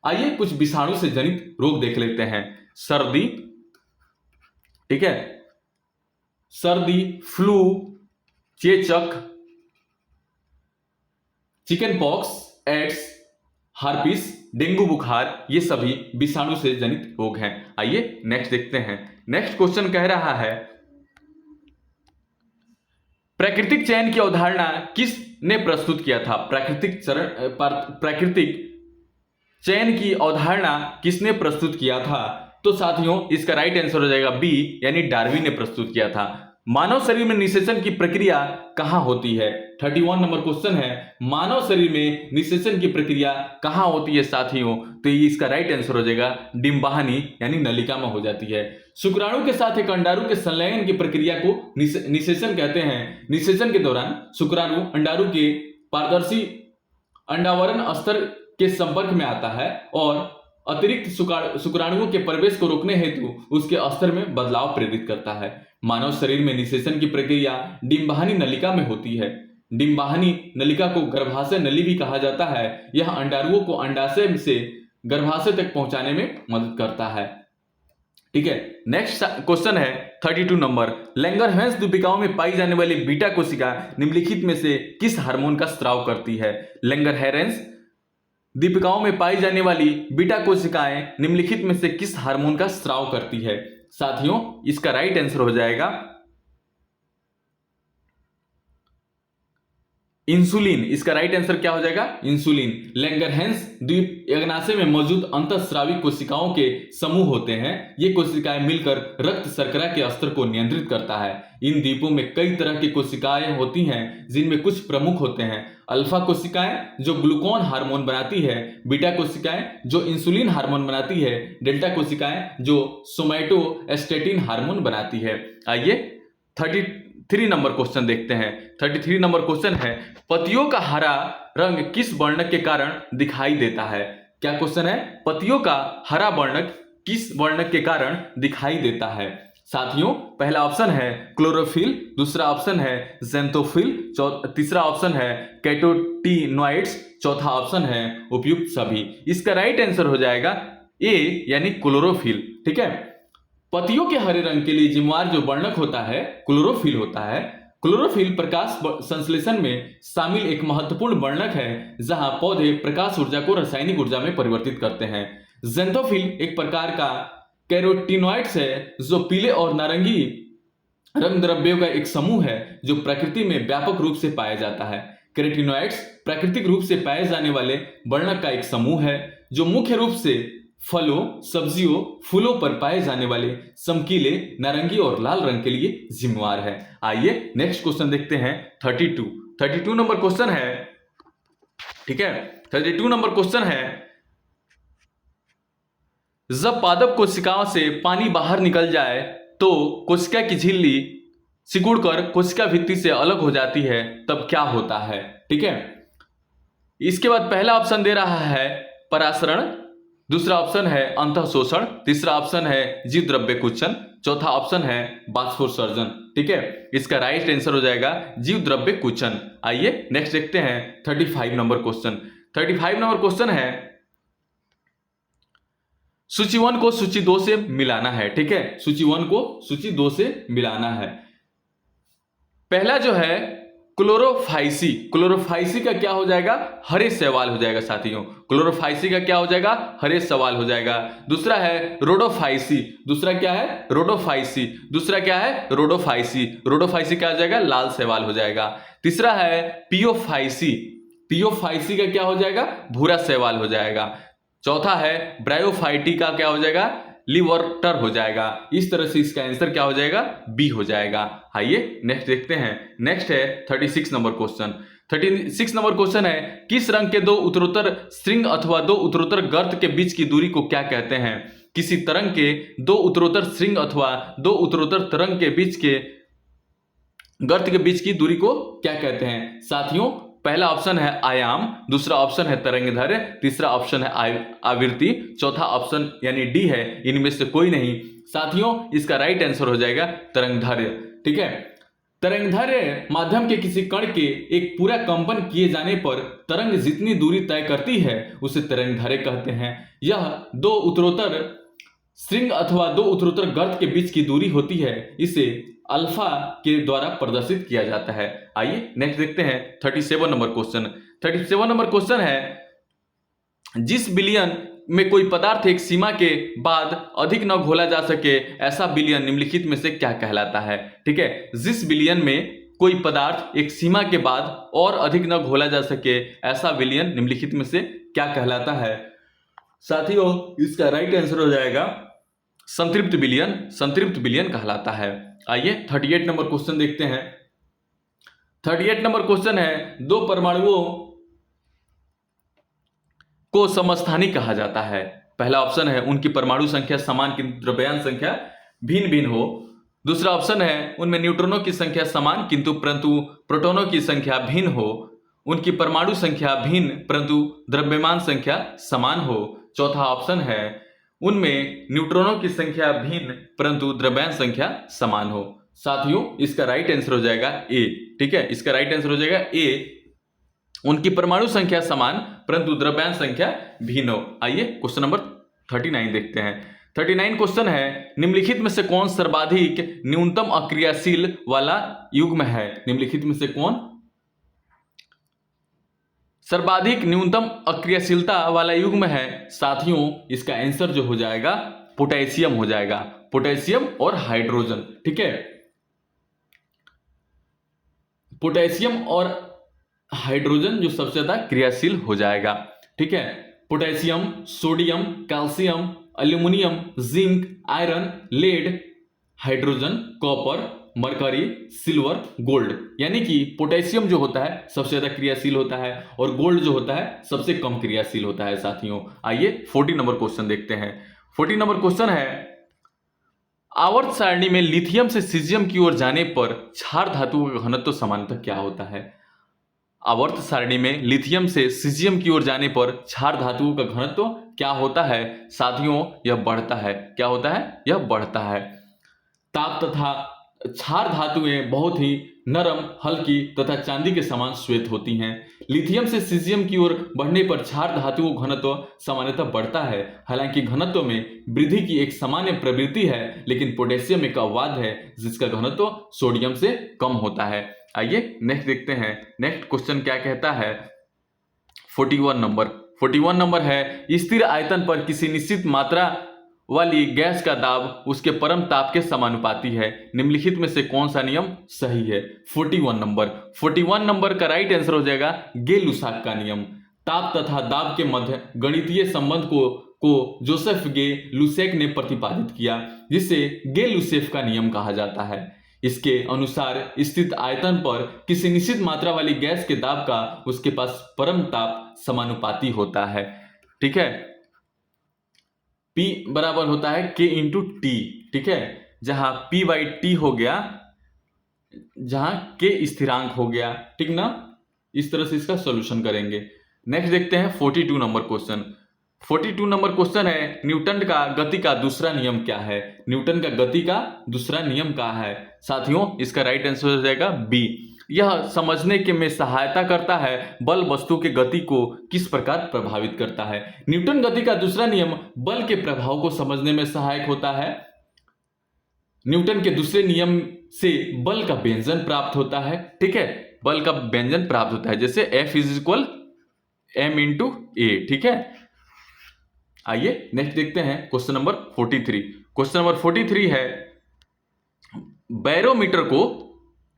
आइए कुछ विषाणु से जनित रोग देख लेते हैं। सर्दी, ठीक है, सर्दी, फ्लू, चेचक, chicken pox, AIDS, herpes, dengue बुखार, ये सभी विषाणु से जनित रोग हैं। आइए नेक्स्ट देखते हैं। नेक्स्ट क्वेश्चन कह रहा है प्राकृतिक चयन की अवधारणा किसने प्रस्तुत किया था? प्राकृतिक चयन की अवधारणा किसने प्रस्तुत किया था? तो साथियों इसका राइट आंसर हो जाएगा बी यानी डार्विन ने प्रस्तुत किया था। मानव शरीर में निषेचन की प्रक्रिया कहां होती है? 31 नंबर क्वेश्चन है, मानव शरीर में निषेचन की प्रक्रिया कहां होती है साथियों? तो ये इसका राइट आंसर हो जाएगा डिंबाहनी यानी नलिका में हो जाती है। शुक्राणु के साथ एक अंडाणु के संलयन की प्रक्रिया को निषेचन कहते हैं। निषेचन के दौरान शुक्राणु अंडाणु के पारदर्शी अंडावरण स्तर के संपर्क में आता है और अतिरिक्त शुक्राणुओं के प्रवेश को रोकने हेतु उसके स्तर में बदलाव प्रेरित करता है। मानव शरीर में निषेचन की प्रक्रिया डिंबाहनी नलिका में होती है। डिंबाहनी नलिका को गर्भाशय नली भी कहा जाता है। यह अंडाणुओं को अंडाशय से गर्भाशय तक पहुंचाने में मदद करता है। ठीक है। नेक्स्ट क्वेश्चन है 32 नंबर, लैंगरहैंस दीपिकाओं में पाई जाने वाली बीटा कोशिका निम्नलिखित में से किस हार्मोन का स्राव करती है? लैंगरहैंस दीपिकाओं में पाई जाने वाली बीटा कोशिकाएं निम्नलिखित में से किस हार्मोन का स्राव करती है? साथियों इसका राइट आंसर हो जाएगा इंसुलिन। इसका राइट आंसर क्या हो जाएगा? इंसुलिन। लैंगरहैंस द्वीप अग्नाशय में मौजूद अंतःस्रावी कोशिकाओं के समूह होते हैं। ये कोशिकाएं मिलकर रक्त शर्करा के स्तर को नियंत्रित करता है। इन द्वीपों में कई तरह की कोशिकाएं होती हैं जिनमें कुछ प्रमुख होते हैं। अल्फा कोशिकाएं जो ग्लूकागॉन हार्मोन बनाती है, बीटा कोशिकाएं जो इंसुलिन हार्मोन बनाती है, डेल्टा कोशिकाएं जो सोमैटोस्टेटिन हार्मोन बनाती है। आइए 33 नंबर क्वेश्चन देखते हैं। 33 नंबर क्वेश्चन है पत्तियों का हरा रंग किस वर्णक के कारण दिखाई देता है? क्या क्वेश्चन है? पत्तियों का हरा वर्णक किस वर्णक के कारण दिखाई देता है? साथियों पहला ऑप्शन है क्लोरोफिल, दूसरा ऑप्शन है ज़ैंथोफिल, तीसरा ऑप्शन है कैरोटीनॉइड्स, चौथा ऑप्शन है उपयुक्त सभी। इसका राइट आंसर हो जाएगा ए यानी क्लोरोफिल। ठीक है। पत्तियों के हरे रंग के लिए जिम्मेदार जो वर्णक होता है क्लोरोफिल होता है। क्लोरोफिल प्रकाश संश्लेषण में शामिल एक महत्वपूर्ण वर्णक है जहां पौधे प्रकाश ऊर्जा को रासायनिक ऊर्जा में परिवर्तित करते हैं। ज़ैंथोफिल एक प्रकार का कैरोटीनॉइड्स है जो पीले और नारंगी रंग द्रव्यों का एक समूह है जो प्रकृति में व्यापक रूप से पाया जाता है। कैरोटीनॉइड्स प्राकृतिक रूप से पाए जाने वाले वर्णक का एक समूह है जो मुख्य रूप से फलों, सब्जियों, फूलों पर पाए जाने वाले चमकीले नारंगी और लाल रंग के लिए जिम्मेदार है। आइए नेक्स्ट क्वेश्चन देखते हैं 32 नंबर क्वेश्चन है। ठीक है। 32 नंबर क्वेश्चन है जब पादप कोशिकाओं से पानी बाहर निकल जाए तो कोशिका की झिल्ली सिकुड़कर कोशिका भित्ति से अलग हो जाती है, तब क्या होता है? ठीक है। इसके बाद पहला ऑप्शन दे रहा है परासरण, दूसरा ऑप्शन है अंतःशोषण, तीसरा ऑप्शन है जीव द्रव्य कुंचन, चौथा ऑप्शन है बाष्पोत्सर्जन। ठीक है, इसका राइट आंसर हो जाएगा जीव द्रव्य कुंचन। आइए नेक्स्ट देखते हैं 35 नंबर क्वेश्चन। 35 नंबर क्वेश्चन है सूची 1 को सूची 2 से मिलाना है। ठीक है, सूची 1 को सूची 2 से मिलाना है। पहला जो है क्लोरोफाइसी, क्लोरोफाइसी का क्या हो जाएगा, हरे सवाल हो जाएगा साथियों। क्लोरोफाइसी का क्या हो जाएगा, हरे सवाल हो जाएगा। दूसरा है रोडोफाइसी, दूसरा क्या है रोडोफाइसी, दूसरा क्या है रोडोफाइसी, रोडोफाइसी क्या हो जाएगा, लाल सवाल हो जाएगा। तीसरा है पियोफाइसी, पियोफाइसी का क्या हो जाएगा, भूरा सवाल हो जाएगा। चौथा है ब्रायोफाइटी का क्या हो जाएगा, लिवर्टर हो जाएगा। इस तरह से इसका आंसर क्या हो जाएगा, बी हो जाएगा। आइए नेक्स्ट देखते हैं। नेक्स्ट है 36 नंबर क्वेश्चन। 36 नंबर क्वेश्चन है किस रंग के दो उत्तरोत्तर श्रृंग अथवा दो उत्तरोत्तर गर्त के बीच की दूरी को क्या कहते हैं। किसी तरंग के दो उत्तरोत्तर श्रृंग अथवा दो उत्तरोत्तर तरंग के बीच के गर्त के बीच की दूरी को क्या कहते हैं साथियों। पहला ऑप्शन है आयाम, दूसरा ऑप्शन है तरंगदैर्घ्य, तीसरा ऑप्शन है आवृत्ति, चौथा ऑप्शन यानी डी है इनमें से कोई नहीं साथियों। इसका राइट आंसर हो जाएगा तरंगदैर्घ्य। ठीक है, तरंगदैर्घ्य माध्यम के किसी कण के एक पूरा कंपन किए जाने पर तरंग जितनी दूरी तय करती है उसे तरंगदैर्घ्य कहते हैं। यह दो उत्तरोत्तर श्रृंग अथवा दो उत्तरोत्तर गर्त के बीच की दूरी होती है, इसे अल्फा के द्वारा प्रदर्शित किया जाता है। आइए नेक्स्ट देखते हैं 37 नंबर क्वेश्चन। 37 नंबर क्वेश्चन है जिस विलयन में कोई पदार्थ एक सीमा के बाद अधिक न घोला जा सके ऐसा विलयन निम्नलिखित में से क्या कहलाता है। ठीक है, जिस विलयन में कोई पदार्थ एक सीमा के बाद और अधिक न घोला जा सके ऐसा विलयन निम्नलिखित में से क्या कहलाता है साथियों। इसका राइट आंसर हो जाएगा संतृप्त विलयन, संतृप्त विलयन कहलाता है। आइए 38 नंबर क्वेश्चन देखते हैं। 38 नंबर क्वेश्चन है दो परमाणुओं को समस्थानिक कहा जाता है। पहला ऑप्शन है उनकी परमाणु संख्या समान किंतु द्रव्यमान संख्या भिन्न भिन्न हो। दूसरा ऑप्शन है उनमें न्यूट्रॉनों की संख्या समान किंतु परंतु प्रोटॉनों की संख्या भिन्न हो। उनकी परमाणु संख्या भिन्न परंतु द्रव्यमान संख्या समान हो। चौथा ऑप्शन है उनमें न्यूट्रॉनों की संख्या भिन्न परंतु द्रव्यमान संख्या समान हो। साथियों इसका राइट आंसर हो जाएगा ए। ठीक है, इसका राइट आंसर हो जाएगा ए, उनकी परमाणु संख्या समान परंतु द्रव्यमान संख्या भिन्न हो। आइए क्वेश्चन नंबर 39 देखते हैं। 39 क्वेश्चन है निम्नलिखित में से कौन सर्वाधिक न्यूनतम अक्रियाशील वाला युग्म है। निम्नलिखित में से कौन सर्वाधिक न्यूनतम अक्रियाशीलता वाला युग्म है साथियों। इसका आंसर जो हो जाएगा पोटेशियम हो जाएगा, पोटेशियम और हाइड्रोजन। ठीक है, पोटेशियम और हाइड्रोजन जो सबसे ज्यादा क्रियाशील हो जाएगा। ठीक है, potassium, sodium, calcium, aluminium, zinc, iron, lead, hydrogen, copper, mercury, silver, gold. यानी कि पोटेशियम जो होता है सबसे ज्यादा क्रियाशील होता है और गोल्ड जो होता है सबसे कम क्रियाशील होता है साथियों। आइए 40 नंबर क्वेश्चन देखते हैं। 40 नंबर क्वेश्चन है आवर्त सारणी में लिथियम से सीजियम की ओर जाने पर क्षार धातुओं का घनत्व सामान्यतः क्या होता है। आवर्त सारणी में लिथियम से सीजियम की ओर जाने पर क्षार धातुओं का घनत्व क्या होता है साथियों। यह बढ़ता है। क्या होता है, यह बढ़ता है। ताप तथा क्षार धातुएं बहुत ही नरम, हल्की तथा चांदी के समान श्वेत होती हैं। लिथियम से सीजियम की ओर बढ़ने पर क्षार धातुओं घनत्व सामान्यतः बढ़ता है। हालांकि घनत्व में वृद्धि की एक सामान्य प्रवृत्ति है, लेकिन पोटेशियम एक अपवाद है जिसका घनत्व सोडियम से कम होता है। आइए नेक्स्ट देखते हैं। नेक्स्ट क्वेश्चन क्या कहता है 41 नंबर है स्थिर आयतन पर किसी निश्चित मात्रा वाली गैस का दाब उसके परम ताप के समानुपाती है। निम्नलिखित में से कौन सा नियम सही है। 41 नंबर का राइट आंसर हो जाएगा गे-लुसाक का नियम। ताप तथा दाब के मध्य गणितीय संबंध को जोसेफ गे-लुसाक ने प्रतिपादित किया, जिसे गे-लुसाक का नियम कहा जाता है। इसके अनुसार स्थित आयतन पर किसी निश्चित मात्रा वाली गैस के दाब का उसके पास परम ताप समानुपाती होता है। ठीक है, P बराबर होता है K इंटू टी। ठीक है, जहां P बाई टी हो गया, जहां K स्थिरांक हो गया। ठीक ना, इस तरह से इसका सॉल्यूशन करेंगे। नेक्स्ट देखते हैं 42 नंबर क्वेश्चन। 42 नंबर क्वेश्चन है, न्यूटन का गति का दूसरा नियम क्या है? न्यूटन का गति का दूसरा नियम क्या है? साथियों, इसका राइट आंसर हो जाएगा बी। यह समझने के में सहायता करता है बल वस्तु के गति को किस प्रकार प्रभावित करता है। न्यूटन गति का दूसरा नियम बल के प्रभाव को समझने में सहायक होता है। न्यूटन के दूसरे नियम से बल का व्यंजन प्राप्त होता है। ठीक है, बल का व्यंजन प्राप्त होता है, जैसे F is equal M into A. ठीक है, आइए नेक्स्ट देखते हैं क्वेश्चन नंबर 43। क्वेश्चन नंबर 43 है, बैरोमीटर को,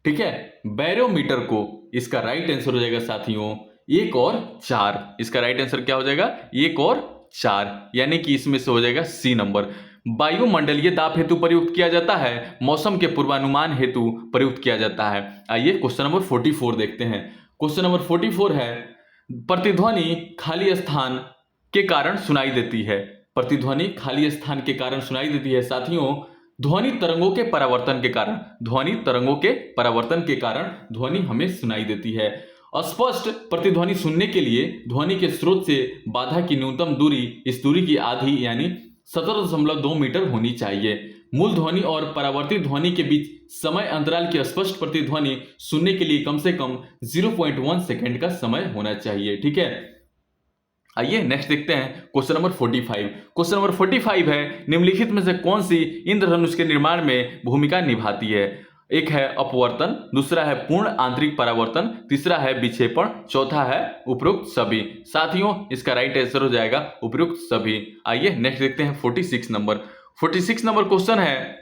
ठीक है, बैरोमीटर को, इसका राइट आंसर हो जाएगा साथियों 1 और 4। इसका राइट आंसर क्या हो जाएगा? 1 और 4, यानी कि इसमें से हो जाएगा सी नंबर। वायुमंडलीय दाब हेतु प्रयुक्त किया जाता है, मौसम के पूर्वानुमान हेतु प्रयुक्त किया जाता है। आइए क्वेश्चन नंबर 44 देखते हैं। क्वेश्चन नंबर 44 है, प्रतिध्वनि खाली स्थान के कारण सुनाई देती है। प्रतिध्वनि खाली स्थान के कारण सुनाई देती है साथियों ध्वनि तरंगों के परावर्तन के कारण। ध्वनि तरंगों के परावर्तन के कारण ध्वनि हमें सुनाई देती है। स्पष्ट प्रतिध्वनि सुनने के लिए ध्वनि के स्रोत से बाधा की न्यूनतम दूरी इस दूरी की आधी यानी 17.2 मीटर होनी चाहिए। मूल ध्वनि और परावर्तित ध्वनि के बीच समय अंतराल की स्पष्ट प्रतिध्वनि सुनने के लिए कम से कम 0.1 सेकेंड का समय होना चाहिए। ठीक है, आइए नेक्स्ट देखते हैं क्वेश्चन नंबर 45। क्वेश्चन नंबर 45 है, निम्नलिखित में से कौन सी इंद्रधनुष के निर्माण में भूमिका निभाती है? एक है अपवर्तन, दूसरा है पूर्ण आंतरिक परावर्तन, तीसरा है विक्षेपण, चौथा है उपरोक्त सभी। साथियों, इसका राइट आंसर हो जाएगा उपरोक्त सभी। आइए नेक्स्ट देखते हैं 46 नंबर। 46 नंबर क्वेश्चन है,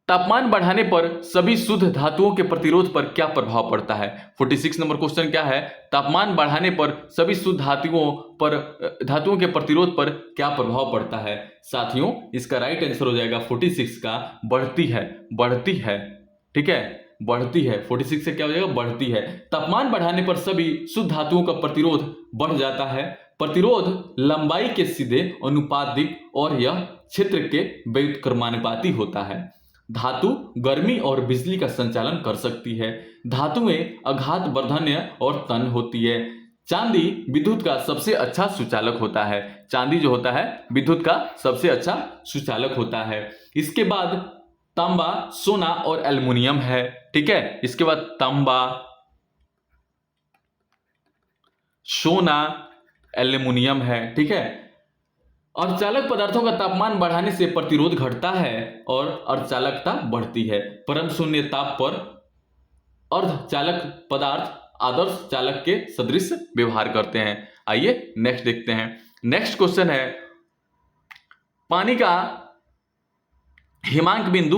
तापमान बढ़ाने पर सभी शुद्ध धातुओं के प्रतिरोध पर क्या प्रभाव पड़ता है? 46 नंबर क्वेश्चन क्या है? तापमान बढ़ाने पर सभी शुद्ध धातुओं के प्रतिरोध पर क्या प्रभाव पड़ता है? साथियों, इसका राइट आंसर हो जाएगा 46 का बढ़ती है। बढ़ती है, ठीक है, बढ़ती है। 46 से क्या हो जाएगा? बढ़ती है। तापमान बढ़ाने पर सभी शुद्ध धातुओं का प्रतिरोध बढ़ जाता है। प्रतिरोध लंबाई के सीधे अनुपातिक और यह क्षेत्र के व्युत्क्रमानुपाती होता है। धातु गर्मी और बिजली का संचालन कर सकती है। धातुएं आघात वर्धन्य और तन होती है। चांदी विद्युत का सबसे अच्छा सुचालक होता है। चांदी जो होता है विद्युत का सबसे अच्छा सुचालक होता है। इसके बाद तांबा, सोना और एल्युमिनियम है। ठीक है, इसके बाद तांबा, सोना, एल्युमिनियम है। ठीक है, अर्धचालक पदार्थों का तापमान बढ़ाने से प्रतिरोध घटता है और अर्धचालकता बढ़ती है। परम शून्य ताप पर अर्धचालक पदार्थ आदर्श चालक के सदृश व्यवहार करते हैं। आइए नेक्स्ट देखते हैं। नेक्स्ट क्वेश्चन है, पानी का हिमांक बिंदु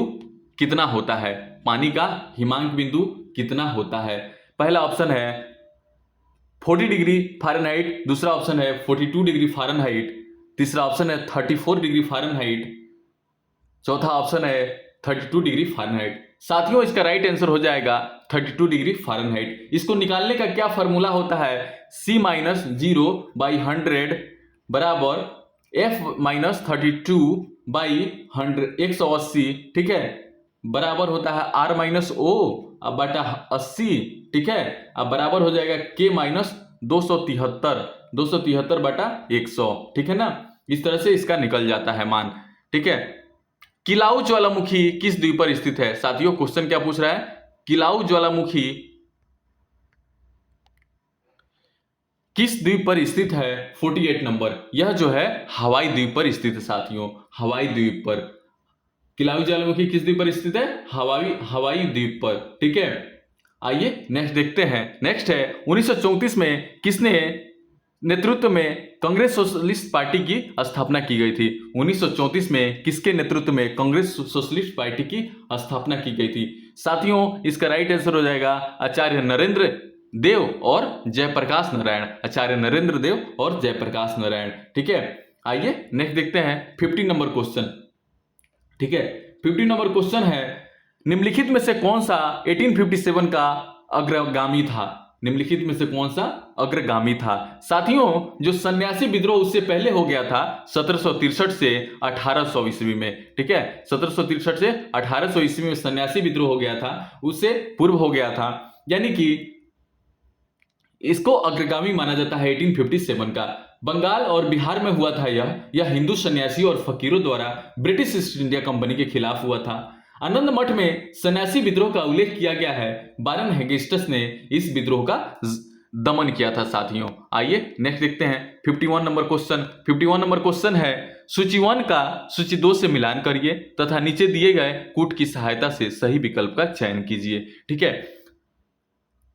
कितना होता है? पानी का हिमांक बिंदु कितना होता है? पहला ऑप्शन है 40 डिग्री फ़ारेनहाइट, दूसरा ऑप्शन है 42 डिग्री फ़ारेनहाइट, तीसरा ऑप्शन है 34 डिग्री फ़ारेनहाइट, चौथा ऑप्शन है 32 डिग्री फ़ारेनहाइट। साथियों, इसका राइट आंसर हो जाएगा 32 डिग्री फ़ारेनहाइट। इसको निकालने का क्या फॉर्मूला होता है? C-0/100 बराबर F-32/100 180, ठीक है, बराबर होता है R-O बटा 80। ठीक है, अब बराबर हो जाएगा K-273 बटा 100। ठीक है ना, इस तरह से इसका निकल जाता है मान। ठीक है, किलाउ ज्वालामुखी किस द्वीप पर स्थित है? साथियों, क्वेश्चन क्या पूछ रहा है? किलाउ ज्वालामुखी किस द्वीप पर स्थित है? 48 नंबर। यह जो है हवाई द्वीप पर स्थित है साथियों, हवाई द्वीप पर। किलाउ ज्वालामुखी किस द्वीप पर स्थित है? हवाई द्वीप पर। ठीक है, आइए नेक्स्ट देखते हैं। नेक्स्ट है 1934 में किसने नेतृत्व में कांग्रेस सोशलिस्ट पार्टी की स्थापना की गई थी? 1934 में किसके नेतृत्व में कांग्रेस सोशलिस्ट पार्टी की स्थापना की गई थी? साथियों, इसका राइट आंसर हो जाएगा आचार्य नरेंद्र देव और जयप्रकाश नारायण। आचार्य नरेंद्र देव और जयप्रकाश नारायण। ठीक है, आइए नेक्स्ट देखते हैं 50 नंबर क्वेश्चन। ठीक है, 50 नंबर क्वेश्चन है, निम्नलिखित में से कौन सा 1857 का अग्रगामी था? निम्नलिखित में से कौन सा अग्रगामी था? साथियों, जो सन्यासी विद्रोह उससे पहले हो गया था 1763 से 1800 ईस्वी में। ठीक है, 1763 से 1800 ईस्वी में सन्यासी विद्रोह हो गया था, उससे पूर्व हो गया था। यानी कि इसको अग्रगामी माना जाता है 1857 का। बंगाल और बिहार में हुआ था यह हिंदू सन्यासी और फकीरों द्वारा ब्रिटिश ईस्ट इंडिया कंपनी के खिलाफ हुआ था। आनंद मठ में सन्यासी विद्रोह का उल्लेख किया गया है। बारन हेगिस्टस ने इस विद्रोह का दमन किया था साथियों। आइए नेक्स्ट देखते हैं 51 नंबर क्वेश्चन। 51 नंबर क्वेश्चन है सूची 1 का सूची 2 से मिलान करिए तथा नीचे दिए गए कूट की सहायता से सही विकल्प का चयन कीजिए। ठीक है,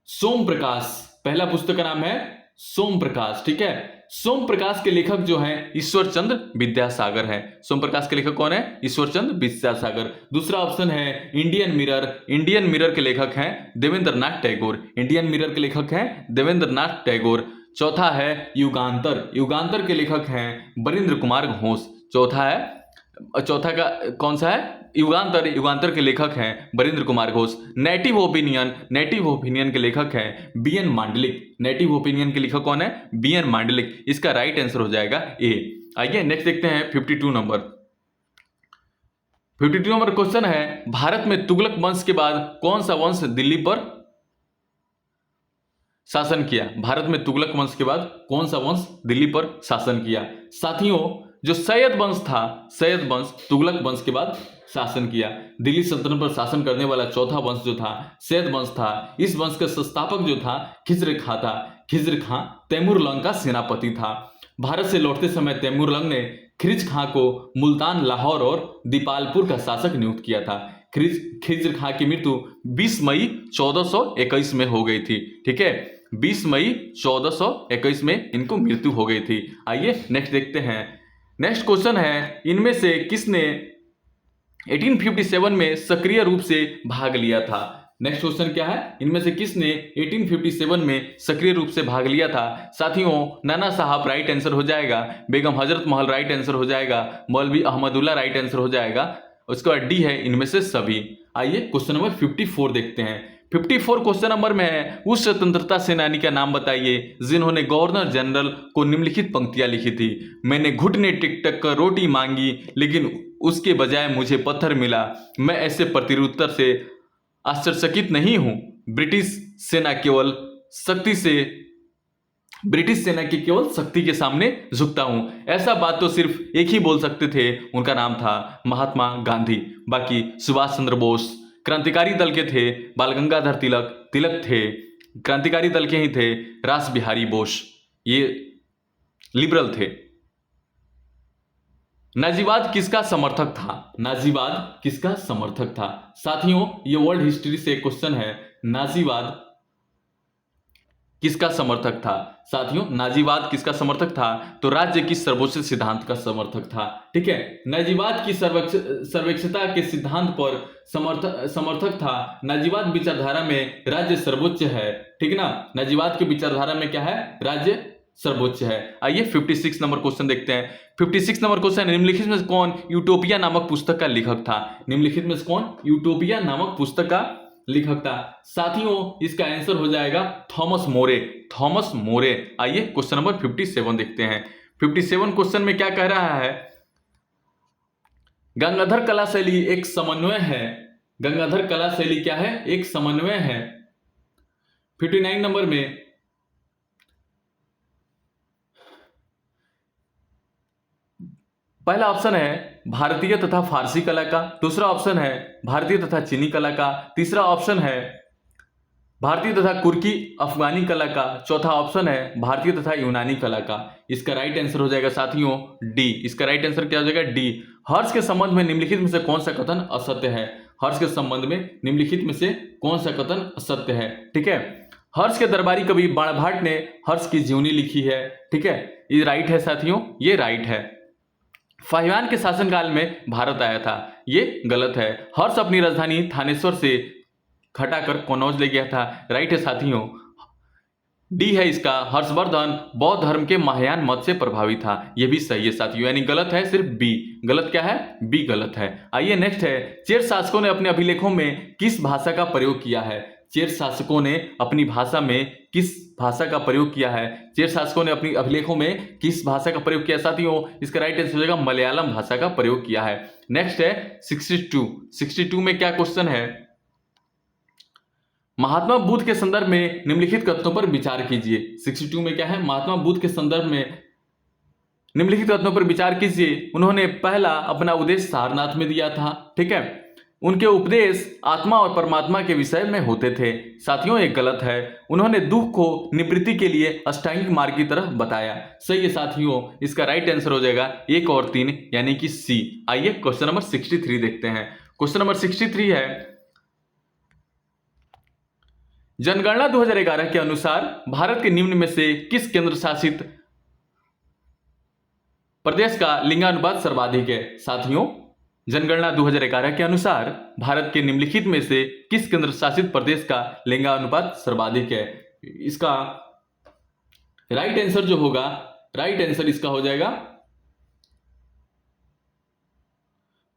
सोम प्रकाश पहला पुस्तक का नाम है सोम प्रकाश। ठीक है, सोम प्रकाश के लेखक जो हैं ईश्वर चंद्र विद्यासागर हैं। सोम प्रकाश के लेखक कौन है? ईश्वर चंद्र विद्यासागर। दूसरा ऑप्शन है इंडियन मिरर। इंडियन मिरर के लेखक हैं देवेंद्र नाथ टैगोर। इंडियन मिरर के लेखक हैं देवेंद्र नाथ टैगोर। चौथा है युगांतर। युगांतर के लेखक हैं बरिंद्र कुमार घोष। चौथा का कौन सा है? युगांतर। युगांतर के लेखक हैं Barindra Kumar Ghosh. Native opinion. Native opinion के लेखक हैं बीएन मांडलिक। नेटिव ओपिनियन के लेखक कौन है? बीएन मांडलिक। इसका राइट आंसर हो जाएगा ए। आइए नेक्स्ट देखते हैं 52 नंबर। 52 नंबर क्वेश्चन है भारत में तुगलक वंश के बाद कौन सा वंश दिल्ली पर शासन किया? भारत में तुगलक वंश के बाद कौन सा वंश दिल्ली पर शासन किया? साथियों, जो सैयद वंश था, सैयद वंश तुगलक वंश के बाद शासन किया। दिल्ली सल्तनत पर शासन करने वाला चौथा वंश जो था सैयद वंश था। इस वंश का संस्थापक जो था खिज्र खां था। खिज्र खां तैमूरलंग का सेनापति था। भारत से लौटते समय तैमूरलंग ने खिज्र खां को मुल्तान, लाहौर और दीपालपुर का शासक नियुक्त किया था। खिज्र खां की मृत्यु 20 मई 1421 में हो गई थी। ठीक है, 20 मई 1421 में इनको मृत्यु हो गई थी। आइए नेक्स्ट देखते हैं। नेक्स्ट क्वेश्चन है इनमें से किसने 1857 में सक्रिय रूप से भाग लिया था? नेक्स्ट क्वेश्चन क्या है? इनमें से किसने 1857 में सक्रिय रूप से भाग लिया था? साथियों, नाना साहब राइट आंसर हो जाएगा। बेगम हजरत महल राइट आंसर हो जाएगा। मौलवी अहमदुल्ला राइट आंसर हो जाएगा। उसके बाद डी है इनमें से सभी। आइए क्वेश्चन नंबर 54 देखते हैं। 54 क्वेश्चन नंबर में है उस स्वतंत्रता सेनानी का नाम बताइए जिन्होंने गवर्नर जनरल को निम्नलिखित पंक्तियां लिखी थी। मैंने घुटने टिक टक कर रोटी मांगी लेकिन उसके बजाय मुझे पत्थर मिला। मैं ऐसे प्रत्युत्तर से आश्चर्यचकित नहीं हूं। ब्रिटिश सेना की केवल शक्ति के सामने झुकता हूं। ऐसा बात तो सिर्फ एक ही बोल सकते थे, उनका नाम था महात्मा गांधी। बाकी सुभाष चंद्र बोस क्रांतिकारी दल के थे। बाल गंगाधर तिलक थे, क्रांतिकारी दल के ही थे। रास बिहारी बोस ये लिबरल थे। नाजीवाद किसका समर्थक था? नाजीवाद किसका समर्थक था? साथियों, ये वर्ल्ड हिस्ट्री से क्वेश्चन है। नाजीवाद किसका समर्थक था? साथियों, नाजीवाद किसका समर्थक था? तो राज्य की सर्वोच्च सिद्धांत का समर्थक था। ठीक है, नाजीवाद की सर्वोच्चता के सिद्धांत पर समर्थक था। नाजीवाद विचारधारा में राज्य सर्वोच्च है। ठीक ना, नाजीवाद की विचारधारा में क्या है? राज्य सर्वोच्च है। आइए 56 नंबर क्वेश्चन देखते हैं। 56 नंबर क्वेश्चन, निम्नलिखित में से कौन यूटोपिया नामक पुस्तक का लेखक था? निम्नलिखित में से कौन यूटोपिया नामक पुस्तक का लेखक था? साथियों, इसका आंसर हो जाएगा थॉमस मोरे। थॉमस मोरे। आइए क्वेश्चन नंबर 57 देखते हैं। 57 क्वेश्चन में क्या कह रहा है? गंगाधर कला शैली एक समन्वय है। गंगाधर कला शैली क्या है? एक समन्वय है। 59 नंबर में पहला ऑप्शन है भारतीय तथा फारसी कला का। दूसरा ऑप्शन है भारतीय तथा चीनी कला का। तीसरा ऑप्शन है भारतीय तथा कुर्की अफगानी कला का। चौथा ऑप्शन है भारतीय तथा यूनानी कला का। इसका राइट आंसर हो जाएगा साथियों डी। इसका राइट आंसर क्या हो जाएगा? डी। हर्ष के संबंध में निम्नलिखित में से कौन सा कथन असत्य है? हर्ष के संबंध में निम्नलिखित में से कौन सा कथन असत्य है? ठीक है, हर्ष के दरबारी कवि बाणभट्ट ने हर्ष की जीवनी लिखी है। ठीक है, ये राइट है साथियों, ये राइट है। फाहियान के शासनकाल में भारत आया था, ये गलत है। हर्ष अपनी राजधानी थानेश्वर से हटाकर कन्नौज ले गया था, राइट है साथियों। डी है इसका, हर्षवर्धन बौद्ध धर्म के महायान मत से प्रभावित था, यह भी सही है साथियों, यानी गलत है सिर्फ बी। गलत क्या है? बी गलत है। आइए नेक्स्ट है, चेर शासकों ने अपने अभिलेखों में किस भाषा का प्रयोग किया है? चेर शासकों ने अपनी भाषा में किस भाषा का प्रयोग किया है? चेर शासकों ने अपनी अभिलेखों में किस भाषा का प्रयोग किया साथियों? इसका राइट आंसर हो जाएगा मलयालम भाषा का प्रयोग किया है। नेक्स्ट है 62 में क्या क्वेश्चन है? महात्मा बुद्ध के संदर्भ में निम्नलिखित कथनों पर विचार कीजिए। 62 में क्या है, महात्मा बुद्ध के संदर्भ में निम्नलिखित कथनों पर विचार कीजिए। उन्होंने पहला अपना उपदेश सारनाथ में दिया था, ठीक है। उनके उपदेश आत्मा और परमात्मा के विषय में होते थे। साथियों एक गलत है, उन्होंने दुख को निवृत्ति के लिए अष्टांगिक मार्ग की तरह बताया। सही है साथियों, इसका राइट आंसर हो जाएगा 1 और 3 यानी कि सी। आइए क्वेश्चन नंबर 63 देखते हैं। क्वेश्चन नंबर 63 है, जनगणना 2011 के अनुसार भारत के निम्न में से किस केंद्र शासित प्रदेश का लिंगानुपात सर्वाधिक है। साथियों जनगणना 2011 के अनुसार भारत के निम्नलिखित में से किस केंद्र शासित प्रदेश का लिंगानुपात सर्वाधिक है। इसका राइट आंसर जो होगा, राइट आंसर इसका हो जाएगा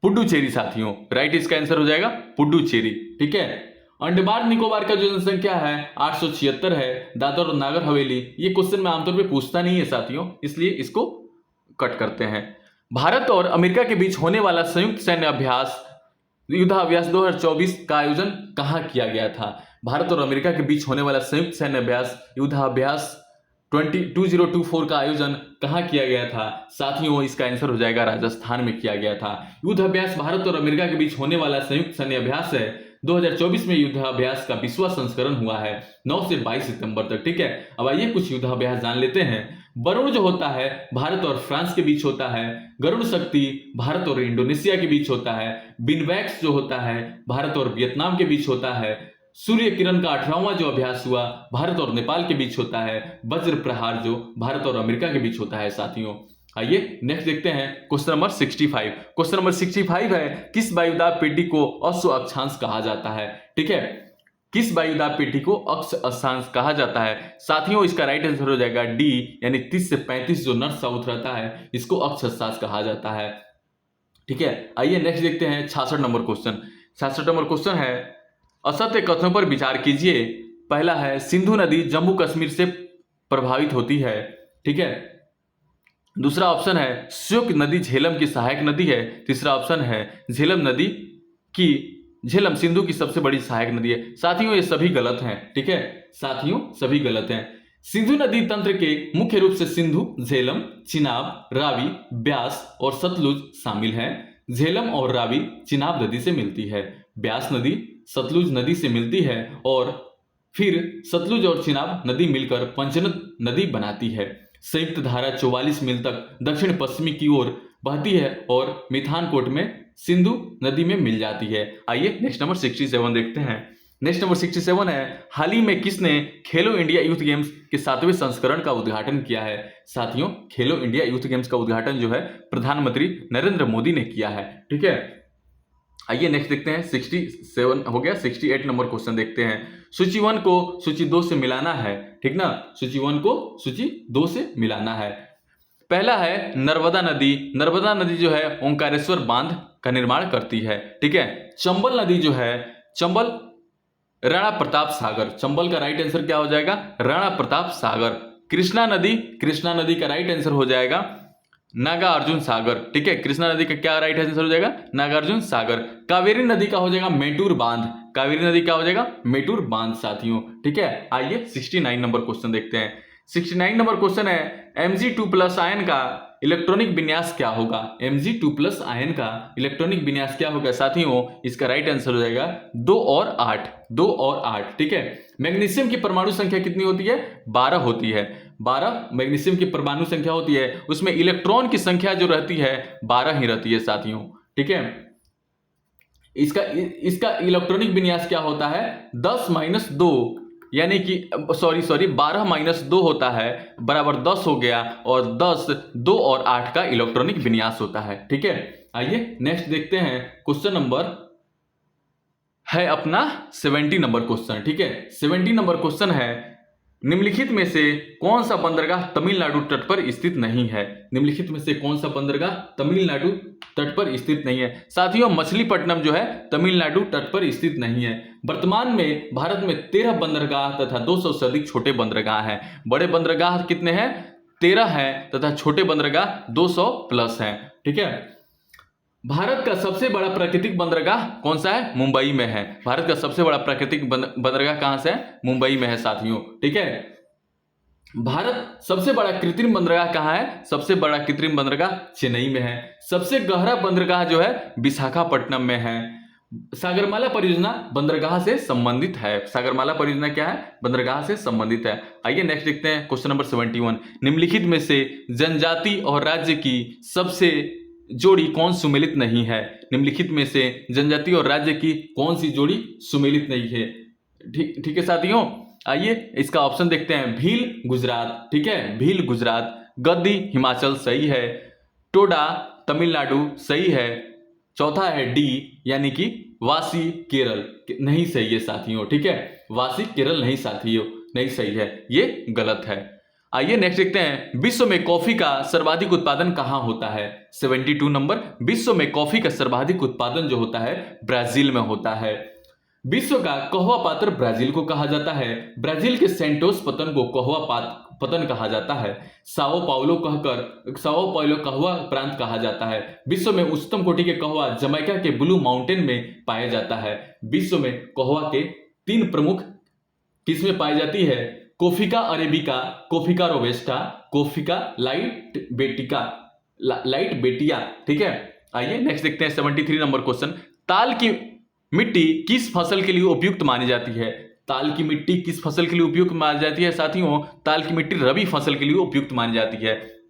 पुडुचेरी। साथियों राइट इसका आंसर हो जाएगा पुडुचेरी, ठीक है। अंडमान निकोबार का जो जनसंख्या है 876 है। दादर और नागर हवेली, ये क्वेश्चन में आमतौर पे पूछता नहीं है साथियों, इसलिए इसको कट करते हैं। भारत और अमेरिका के बीच होने वाला संयुक्त सैन्य अभ्यास युद्धाभ्यास 2024 का आयोजन कहां किया गया था। भारत और अमेरिका के बीच होने वाला संयुक्त सैन्य अभ्यास युद्धाभ्यास 2024 का आयोजन कहां किया गया था। साथियों इसका आंसर हो जाएगा राजस्थान में किया गया था। युद्धाभ्यास भारत और अमेरिका के बीच होने वाला संयुक्त सैन्य अभ्यास है। 2024 में युद्धाभ्यास का 20वां संस्करण हुआ है 9 से 22 सितंबर तक, ठीक है। अब आइए कुछ युद्धाभ्यास जान लेते हैं। वरुण जो होता है भारत और फ्रांस के बीच होता है। गरुड़ शक्ति भारत और इंडोनेशिया के बीच होता है। बिनवैक्स जो होता है भारत और वियतनाम के बीच होता है। सूर्य किरण का 18वां जो अभ्यास हुआ भारत और नेपाल के बीच होता है। वज्र प्रहार जो भारत और अमेरिका के बीच होता है। साथियों आइए नेक्स्ट देखते हैं क्वेश्चन नंबर 65। क्वेश्चन नंबर 65 है, किस वायुदाब पेटी को अश्व अक्षांश कहा जाता है, ठीक है। किस वायुदाब पेटी को अक्ष अक्षांश कहा जाता है। साथियों इसका राइट आंसर हो जाएगा डी, यानी 30 से 35 जो नॉर्थ साउथ रहता है इसको अक्ष अक्षांश कहा जाता है, ठीक है। आइए नेक्स्ट देखते हैं 66 नंबर क्वेश्चन। 66 नंबर क्वेश्चन है, असत्य कथनों पर विचार कीजिए। पहला है सिंधु नदी जम्मू कश्मीर से प्रभावित होती है, ठीक है। दूसरा ऑप्शन है श्योक नदी झेलम की सहायक नदी है। तीसरा ऑप्शन है झेलम सिंधु की सबसे बड़ी सहायक नदी है। साथियों ये सभी गलत हैं, ठीक है। साथियों सभी गलत हैं। सिंधु नदी तंत्र के मुख्य रूप से सिंधु, झेलम, चिनाब, रावी, ब्यास और सतलुज शामिल हैं। झेलम और रावी चिनाब नदी से मिलती है। ब्यास नदी सतलुज नदी से मिलती है और फिर सतलुज और चिनाब नदी मिलकर पंचनद नदी बनाती है। संयुक्त धारा 44 मील तक दक्षिण पश्चिमी की ओर बहती है और मिथानकोट में सिंधु नदी में मिल जाती है। आइए नेक्स्ट नंबर 67 देखते हैं। नेक्स्ट नंबर 67 है, हाल ही में किसने खेलो इंडिया यूथ गेम्स के 7वें संस्करण का उद्घाटन किया है। साथियों खेलो इंडिया यूथ गेम्स का उद्घाटन जो है प्रधानमंत्री नरेंद्र मोदी ने किया है, ठीक है। आइए नेक्स्ट देखते हैं 67 हो गया। 68 नंबर क्वेश्चन देखते हैं। सूची 1 को सूची 2 से मिलाना है, ठीक ना। सूची 1 को सूची 2 से मिलाना है। पहला है नर्मदा नदी। नर्मदा नदी जो है ओंकारेश्वर बांध का निर्माण करती है, ठीक है। चंबल नदी जो है चंबल राणा प्रताप सागर। चंबल का राइट आंसर क्या हो जाएगा, राणा प्रताप सागर। कृष्णा नदी का राइट आंसर हो जाएगा नागार्जुन सागर, ठीक है। कृष्णा नदी का क्या राइट आंसर हो जाएगा, नागार्जुन सागर। कावेरी नदी का हो जाएगा मेटूर बांध। कावेरी नदी का हो जाएगा मेटूर बांध साथियों, ठीक है। आइए 69 नंबर क्वेश्चन देखते हैं। 69 नंबर क्वेश्चन है, Mg2+ आयन का इलेक्ट्रॉनिक विन्यास क्या होगा। Mg2+ आयन का इलेक्ट्रॉनिक विन्यास क्या होगा साथियों, इसका राइट आंसर हो जाएगा 2 और 8। 2 और 8, ठीक है। मैग्नीशियम की परमाणु संख्या कितनी होती है, 12 होती है। 12 मैग्नीशियम की परमाणु संख्या होती है, उसमें इलेक्ट्रॉन की संख्या जो रहती है 12 ही रहती है साथियों, ठीक है। इसका इलेक्ट्रॉनिक विन्यास क्या होता है, 10-2 यानी कि सॉरी 12-2 होता है बराबर 10 हो गया, और 10, 2 और 8 का इलेक्ट्रॉनिक विन्यास होता है, ठीक है। आइए नेक्स्ट देखते हैं। क्वेश्चन नंबर है अपना 70 नंबर क्वेश्चन, ठीक है। 70 नंबर क्वेश्चन है, निम्नलिखित में से कौन सा बंदरगाह तमिलनाडु तट पर स्थित नहीं है। निम्नलिखित में से कौन सा बंदरगाह तमिलनाडु तट पर स्थित नहीं है। साथियों मछलीपट्टनम जो है तमिलनाडु तट पर स्थित नहीं है। वर्तमान में भारत में 13 बंदरगाह तथा 200 से अधिक छोटे बंदरगाह हैं। बड़े बंदरगाह कितने हैं, 13 हैं, तथा छोटे बंदरगाह 200+ हैं, ठीक है। भारत का सबसे बड़ा प्राकृतिक बंदरगाह कौन सा है? मुंबई में है। भारत का सबसे बड़ा प्राकृतिक बंदरगाह कहां से है? मुंबई में है साथियों। ठीक है। भारत सबसे बड़ा कृत्रिम बंदरगाह कहां है? सबसे बड़ा कृत्रिम बंदरगाह चेन्नई में है। सबसे गहरा बंदरगाह जो है विशाखापट्टनम में है। सागरमाला परियोजना बंदरगाह से संबंधित है। सागरमाला परियोजना क्या है? बंदरगाह से संबंधित है। आइए नेक्स्ट देखते हैं क्वेश्चन नंबर 71। निम्नलिखित में से जनजाति और राज्य की सबसे जोड़ी कौन सुमेलित नहीं है? निम्नलिखित में से जनजाति और राज्य की कौन सी जोड़ी सुमेलित नहीं है? ठीक है साथियों, आइए इसका ऑप्शन देखते हैं। भील गुजरात, ठीक है, भील गुजरात। गद्दी हिमाचल सही है। टोडा तमिलनाडु सही है। चौथा है डी यानी कि वासी केरल, नहीं सही है साथियों। ठीक है, वासी केरल नहीं साथियों, नहीं सही है, ये गलत है। आइए नेक्स्ट देखते हैं। विश्व में कॉफी का सर्वाधिक उत्पादन कहां होता है? 72 नंबर। विश्व में कॉफी का सर्वाधिक उत्पादन जो होता है ब्राजील में होता है। विश्व का कहवा पात्र ब्राजील को कहा जाता है। ब्राजील के सेंटोस पतन को कहवा पतन कहा जाता है। साओ पाउलो कहवा प्रांत कहा जाता है। विश्व में उच्चतम कोटि के कहवा जमैका के ब्लू माउंटेन में पाया जाता है। विश्व में कहवा के 3 प्रमुख किस्में पाई जाती है? कोफिका अरेबिका, कोफिका रोबस्टा, कोफिका लाइट बेटिया। ठीक है, आइए नेक्स्ट देखते हैं 73 नंबर क्वेश्चन। ताल की मिट्टी किस फसल के लिए उपयुक्त मानी जाती है? ताल की मिट्टी किस फसल के लिए उपयुक्त मानी जाती है साथियों? ताल की मिट्टी रबी फसल के लिए उपयुक्त मानी जाती है।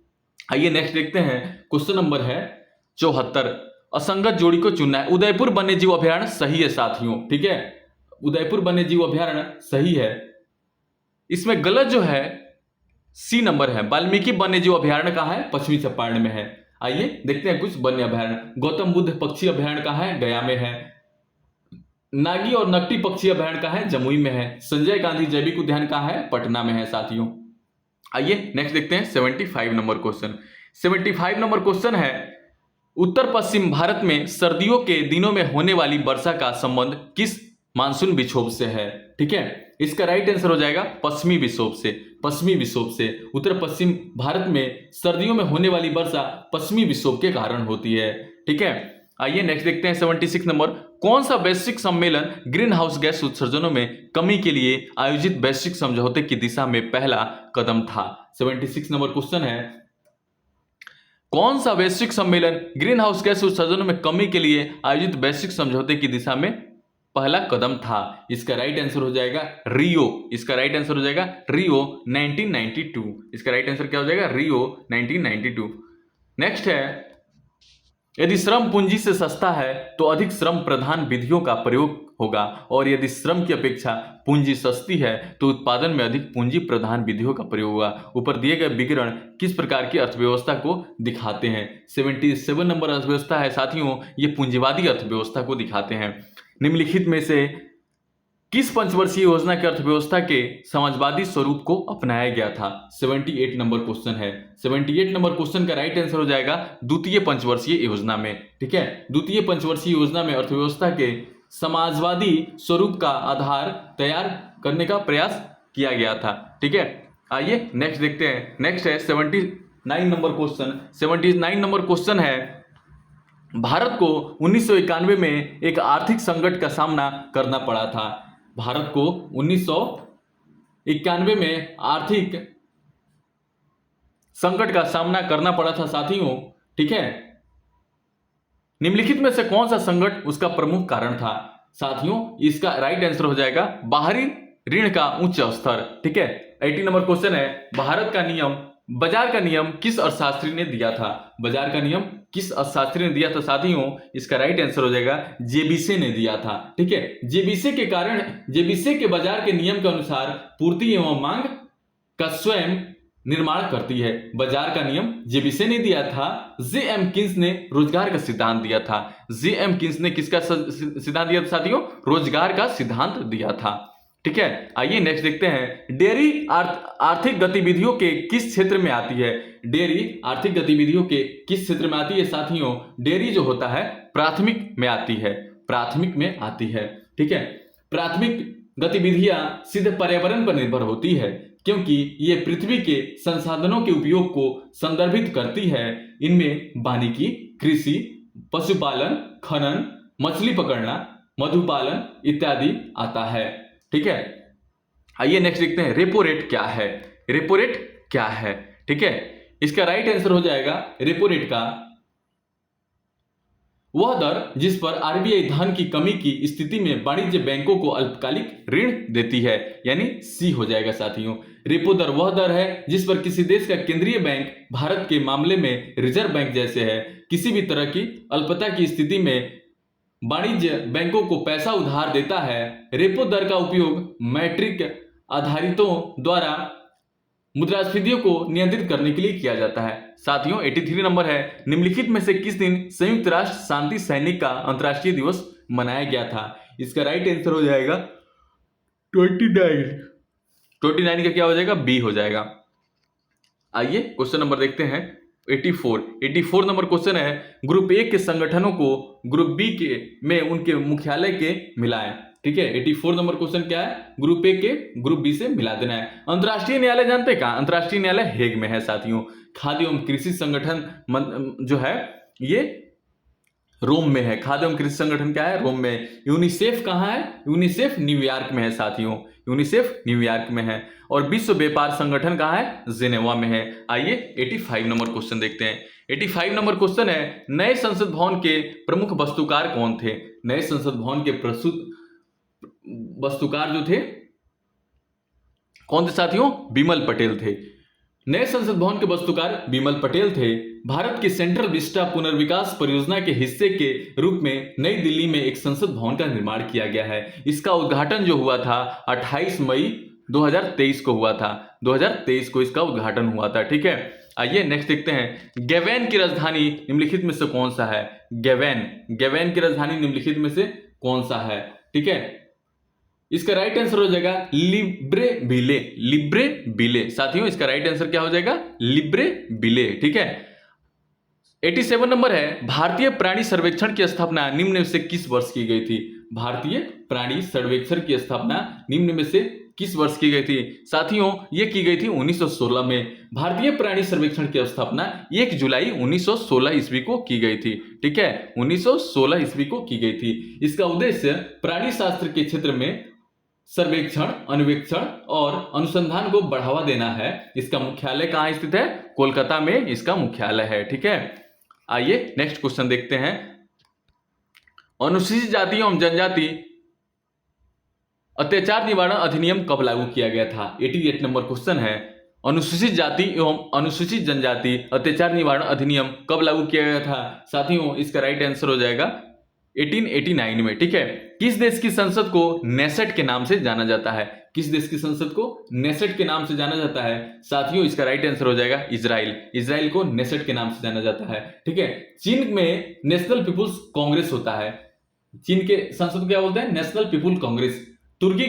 आइए नेक्स्ट देखते हैं। क्वेश्चन नंबर है 74। असंगत जोड़ी को चुनना है। उदयपुर वन्यजीव अभयारण्य सही है साथियों। ठीक है, उदयपुर वन्यजीव अभयारण्य सही है। इसमें गलत जो है सी नंबर है। वाल्मीकि वन्यजीव अभयारण्य कहां है? पश्चिमी चंपारण में है। आइए देखते हैं कुछ वन्य अभयारण्य। गौतम बुद्ध पक्षी अभयारण्य कहां है? गया में है। नागी और नकटी पक्षी अभयारण्य कहां है? जमुई में है। संजय गांधी जैविक उद्यान कहां है? पटना में है साथियों। आइए नेक्स्ट देखते हैं 75 नंबर क्वेश्चन। 75 नंबर क्वेश्चन है, उत्तर पश्चिम भारत में सर्दियों के दिनों में होने वाली वर्षा का संबंध किस मानसून विक्षोभ से है? ठीक है, इसका राइट आंसर हो जाएगा पश्चिमी विक्षोभ से। पश्चिमी विक्षोभ से उत्तर पश्चिम भारत में सर्दियों में होने वाली वर्षा पश्चिमी विक्षोभ के कारण होती है। ठीक है, आइए नेक्स्ट देखते हैं 76 नंबर। कौन सा वैश्विक सम्मेलन ग्रीन हाउस गैस उत्सर्जनों में कमी के लिए आयोजित वैश्विक समझौते की दिशा में पहला कदम था? 76 नंबर क्वेश्चन है, कौन सा वैश्विक सम्मेलन ग्रीन हाउस गैस उत्सर्जनों में कमी के लिए आयोजित वैश्विक समझौते की दिशा में पहला कदम था? इसका राइट आंसर हो जाएगा रियो। इसका राइट आंसर हो जाएगा रियो 1992। इसका राइट आंसर क्या हो जाएगा? रियो 1992। नेक्स्ट है, यदि श्रम पूंजी से सस्ता है तो अधिक श्रम प्रधान विधियों का प्रयोग होगा, और यदि श्रम की अपेक्षा पूंजी सस्ती है तो उत्पादन में अधिक पूंजी प्रधान विधियों का प्रयोग होगा। ऊपर दिए गए विवरण किस प्रकार की अर्थव्यवस्था को दिखाते हैं? 77 नंबर अर्थव्यवस्था है साथियों, ये पूंजीवादी अर्थव्यवस्था को दिखाते हैं। निम्नलिखित में से किस पंचवर्षीय योजना की अर्थव्यवस्था के समाजवादी स्वरूप को अपनाया गया था? 78 नंबर क्वेश्चन है। 78 नंबर क्वेश्चन का राइट आंसर हो जाएगा द्वितीय पंचवर्षीय योजना में। ठीक है, द्वितीय पंचवर्षीय योजना में अर्थव्यवस्था के समाजवादी स्वरूप का आधार तैयार करने का प्रयास किया गया था। ठीक है, आइए नेक्स्ट देखते हैं। नेक्स्ट है 79 नंबर क्वेश्चन। 79 नंबर क्वेश्चन है, भारत को 1991 में एक आर्थिक संकट का सामना करना पड़ा था। भारत को 1991 में आर्थिक संकट का सामना करना पड़ा था साथियों। ठीक है, निम्नलिखित में से कौन सा संकट उसका प्रमुख कारण था? साथियों, इसका राइट आंसर हो जाएगा बाहरी ऋण का उच्च स्तर। ठीक है, 80 नंबर क्वेश्चन है, भारत का नियम बाजार का नियम किस अर्थशास्त्री ने दिया था? बाजार का नियम किस अर्थशास्त्री ने दिया था साथियों? इसका राइट आंसर हो जाएगा जेबीसे ने दिया था। ठीक है, जेबीसे के कारण, जेबीसे के बाजार के नियम के अनुसार पूर्ति एवं मांग का स्वयं निर्माण करती है। बाजार का नियम जेबीसे ने दिया था। जे.एम. किन्स ने रोजगार का सिद्धांत दिया था। जे.एम. किन्स ने किसका सिद्धांत दिया था साथियों? रोजगार का सिद्धांत दिया था। ठीक है, आइए नेक्स्ट देखते हैं। डेयरी आर्थिक गतिविधियों के किस क्षेत्र में आती है? डेयरी आर्थिक गतिविधियों के किस क्षेत्र में आती है साथियों? डेयरी जो होता है प्राथमिक में आती है। प्राथमिक में आती है। ठीक है, प्राथमिक गतिविधियां सीधे पर्यावरण पर निर्भर होती है, क्योंकि ये पृथ्वी के संसाधनों के उपयोग को संदर्भित करती है। इनमें वानिकी, कृषि, पशुपालन, खनन, मछली पकड़ना, मधुपालन इत्यादि आता है। ठीक है, आइए नेक्स्ट देखते हैं रेपो रेट क्या है। रेपो रेट क्या है, ठीक है, इसका राइट आंसर हो जाएगा रेपो रेट का वह दर जिस पर आरबीआई धन की कमी की स्थिति में वाणिज्य बैंकों को अल्पकालिक ऋण देती है, यानी सी हो जाएगा साथियों। रेपो दर वह दर है जिस पर किसी देश का केंद्रीय बैंक भारत के मामले में रिजर्व बैंक जैसे है किसी भी तरह की अल्पता की स्थिति में वाणिज्य बैंकों को पैसा उधार देता है। रेपो दर का उपयोग मैट्रिक आधारितों द्वारा मुद्रास्फीति को नियंत्रित करने के लिए किया जाता है। साथियों 83 नंबर है, निम्नलिखित में से किस दिन संयुक्त राष्ट्र शांति सैनिक का अंतर्राष्ट्रीय दिवस मनाया गया था। इसका राइट आंसर हो जाएगा 29 का क्या हो जाएगा, बी हो जाएगा। आइए क्वेश्चन नंबर देखते हैं 84 नंबर क्वेश्चन है, ग्रुप ए के संगठनों को ग्रुप बी के में उनके मुख्यालय के मिलाएं। ठीक है, 84 नंबर क्वेश्चन क्या है, ग्रुप ए के ग्रुप बी से मिला देना है। अंतर्राष्ट्रीय न्यायालय जानते हैं कहां, अंतर्राष्ट्रीय न्यायालय हेग में है साथियों। खाद्य एवं कृषि संगठन जो है ये रोम में है। खाद्य एवं कृषि संगठन क्या है, रोम में। यूनिसेफ कहां है, यूनिसेफ न्यूयॉर्क में है साथियों, यूनिसेफ न्यूयॉर्क में है। और विश्व व्यापार संगठन कहां है, जेनेवा में है। आइए 85 नंबर क्वेश्चन देखते हैं। 85 नंबर क्वेश्चन है, नए संसद भवन के प्रमुख वास्तुकार कौन थे। नए संसद भवन के प्रस्तुत वास्तुकार जो थे कौन थे साथियों, बिमल पटेल थे। नए संसद भवन के वास्तुकार बिमल पटेल थे। भारत की सेंट्रल विस्टा पुनर्विकास परियोजना के हिस्से के रूप में नई दिल्ली में एक संसद भवन का निर्माण किया गया है। इसका उद्घाटन जो हुआ था 28 मई 2023 को हुआ था। 2023 को इसका उद्घाटन हुआ था। ठीक है, आइए नेक्स्ट देखते हैं, गैवेन की राजधानी निम्नलिखित में से कौन सा है। गैवेन की राजधानी निम्नलिखित में से कौन सा है। ठीक है, इसका राइट आंसर हो जाएगा लिब्रेविले। साथियों इसका राइट आंसर क्या हो जाएगा, लिब्रेविले। ठीक है, 87 नंबर है, भारतीय प्राणी सर्वेक्षण की स्थापना निम्न में से किस वर्ष की गई थी। भारतीय प्राणी सर्वेक्षण की स्थापना निम्न में से किस वर्ष की गई थी। साथियों ये की गई थी 1916 में। भारतीय प्राणी सर्वेक्षण की स्थापना 1 जुलाई 1916 ईस्वी को की गई थी। ठीक है, 1916 ईस्वी को की गई थी। इसका उद्देश्य प्राणी शास्त्र के क्षेत्र में सर्वेक्षण, अन्वेषण और अनुसंधान को बढ़ावा देना है। इसका मुख्यालय कहां स्थित है, कोलकाता में इसका मुख्यालय है। ठीक है, आइए नेक्स्ट क्वेश्चन देखते हैं, अनुसूचित जाति एवं जनजाति अत्याचार निवारण अधिनियम कब लागू किया गया था। 88 नंबर क्वेश्चन है, अनुसूचित जाति एवं अनुसूचित जनजाति अत्याचार निवारण अधिनियम कब लागू किया गया था। साथियों इसका राइट आंसर हो जाएगा 1889 में। ठीक है, किस देश की संसद को नेसेट के नाम से जाना जाता है। किस देश की संसद को नेसेट के नाम से जाना जाता है। साथियों इसका राइट आंसर हो जाएगा इजराइल। इजराइल को नेसेट के नाम से जाना जाता है। ठीक है, चीन में नेशनल पीपुल्स कांग्रेस होता है। चीन के संसद को क्या बोलते हैं, नेशनल पीपुल कांग्रेस। तुर्की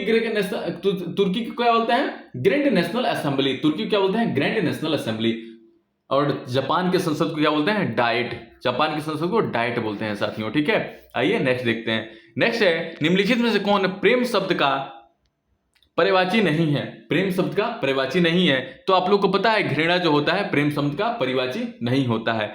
को क्या बोलते हैं, ग्रैंड नेशनल असेंबली। तुर्की को क्या बोलते हैं, ग्रैंड नेशनल असेंबली। और जापान के संसद को क्या बोलते हैं, डाइट। जापान के संसद को डाइट बोलते हैं साथियों। ठीक है, आइए नेक्स्ट देखते हैं। नेक्स्ट है, निम्नलिखित में से कौन प्रेम शब्द का पर्यायवाची नहीं है। प्रेम शब्द का पर्यायवाची नहीं है, तो आप लोग को पता है घृणा जो होता है प्रेम शब्द का पर्यायवाची नहीं होता है।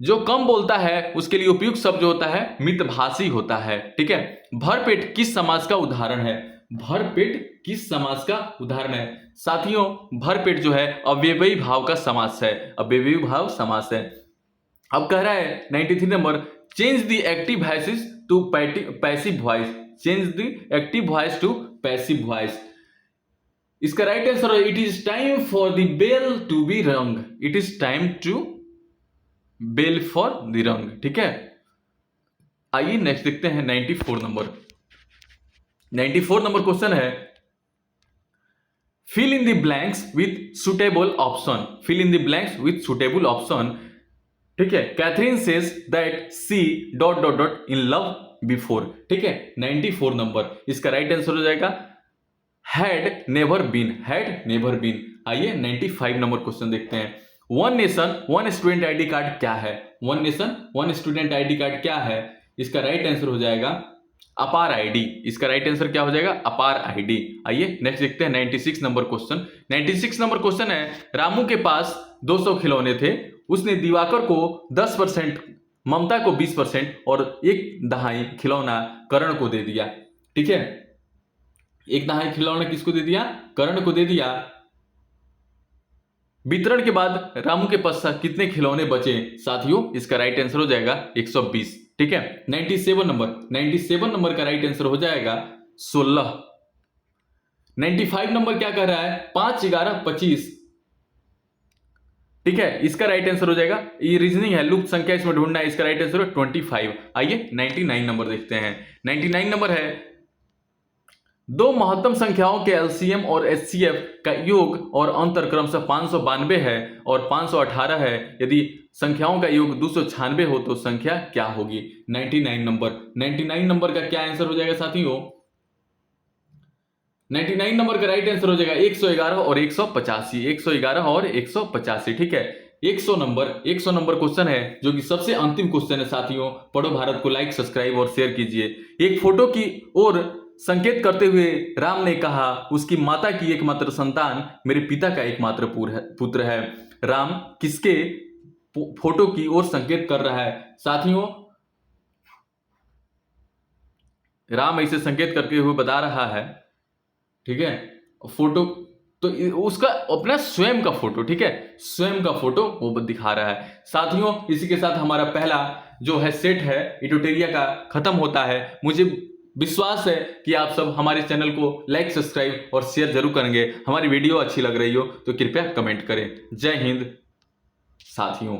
जो कम बोलता है उसके लिए उपयुक्त शब्द जो होता है मितभाषी होता है। ठीक है, भरपेट किस समास का उदाहरण है। भरपेट किस समास का उदाहरण है। साथियों भरपेट जो है अव्ययी भाव का समास है, अव्ययी भाव समास है। अब कह रहा है 93 नंबर, change the active voice to passive voice. Change the active voice to passive voice. इसका राइट आंसर है, it is time for the bell to be rung. It is time to bell for the rung. ठीक है, आइए नेक्स्ट देखते हैं 94 नंबर। 94 नंबर क्वेश्चन है, fill in the blanks with suitable option. Fill in the blanks with suitable option. ठीक है, Catherine says that C dot dot dot in love before. ठीक है, 94 नंबर। इसका राइट आंसर हो जाएगा had never been. Had never been. आइए 95 नंबर क्वेश्चन देखते हैं, one nation one student ID card क्या है। One nation one student ID card क्या है। इसका राइट आंसर हो जाएगा अपार आईडी। इसका राइट आंसर क्या हो जाएगा, अपार आईडी। आइए नेक्स्ट देखते हैं 96 नंबर क्वेश्चन। 96 नंबर क्वेश्चन है, रामू के पास 200 खिलौने थे, उसने दिवाकर को 10% ममता को 20% और 1/2 खिलौना कर्ण को दे दिया। ठीक है, 1/2 खिलौना किसको दे दिया? कर्ण को दे दिया। वितरण के बाद रामू के पास कितने खिलौने बचे साथियों? इसका राइट आंसर हो जाएगा 120। ठीक है, 97 नंबर का राइट आंसर हो जाएगा 16। 95 नंबर क्या कह रहा है? 5, 11, 25। ठीक है, इसका राइट आंसर हो जाएगा, ये रीजनिंग है, लुप्त संख्या इसमें ढूंढना है, इसका राइट आंसर है 25। आइए 99 नंबर देखते हैं। 99 नंबर है, दो महत्तम संख्याओं के एलसीएम और एचसीएफ का योग और अंतर क्रमशः 592 है और 518 है। यदि संख्याओं का योग 296 हो तो संख्या क्या होगी? 99 नंबर का क्या आंसर हो जाएगा साथियों? 99 नंबर का राइट आंसर हो जाएगा 111 और 185। 111 और 185। ठीक है, 100 नंबर क्वेश्चन है जो कि सबसे अंतिम क्वेश्चन है साथियों। पढ़ो भारत को लाइक, सब्सक्राइब और शेयर कीजिए। एक फोटो की ओर संकेत करते हुए राम ने कहा, उसकी माता की एकमात्र संतान मेरे पिता का एकमात्र पुत्र है। राम किसके फोटो की ओर संकेत कर रहा है साथियों? राम ऐसे संकेत करते हुए बता रहा है। ठीक है, फोटो तो उसका अपना स्वयं का फोटो, ठीक है, स्वयं का फोटो वो दिखा रहा है साथियों। इसी के साथ हमारा पहला जो है सेट है इटोटेरिया का खत्म होता है। मुझे विश्वास है कि आप सब हमारे चैनल को लाइक, सब्सक्राइब और शेयर जरूर करेंगे। हमारी वीडियो अच्छी लग रही हो तो कृपया कमेंट करें। जय हिंद साथियों।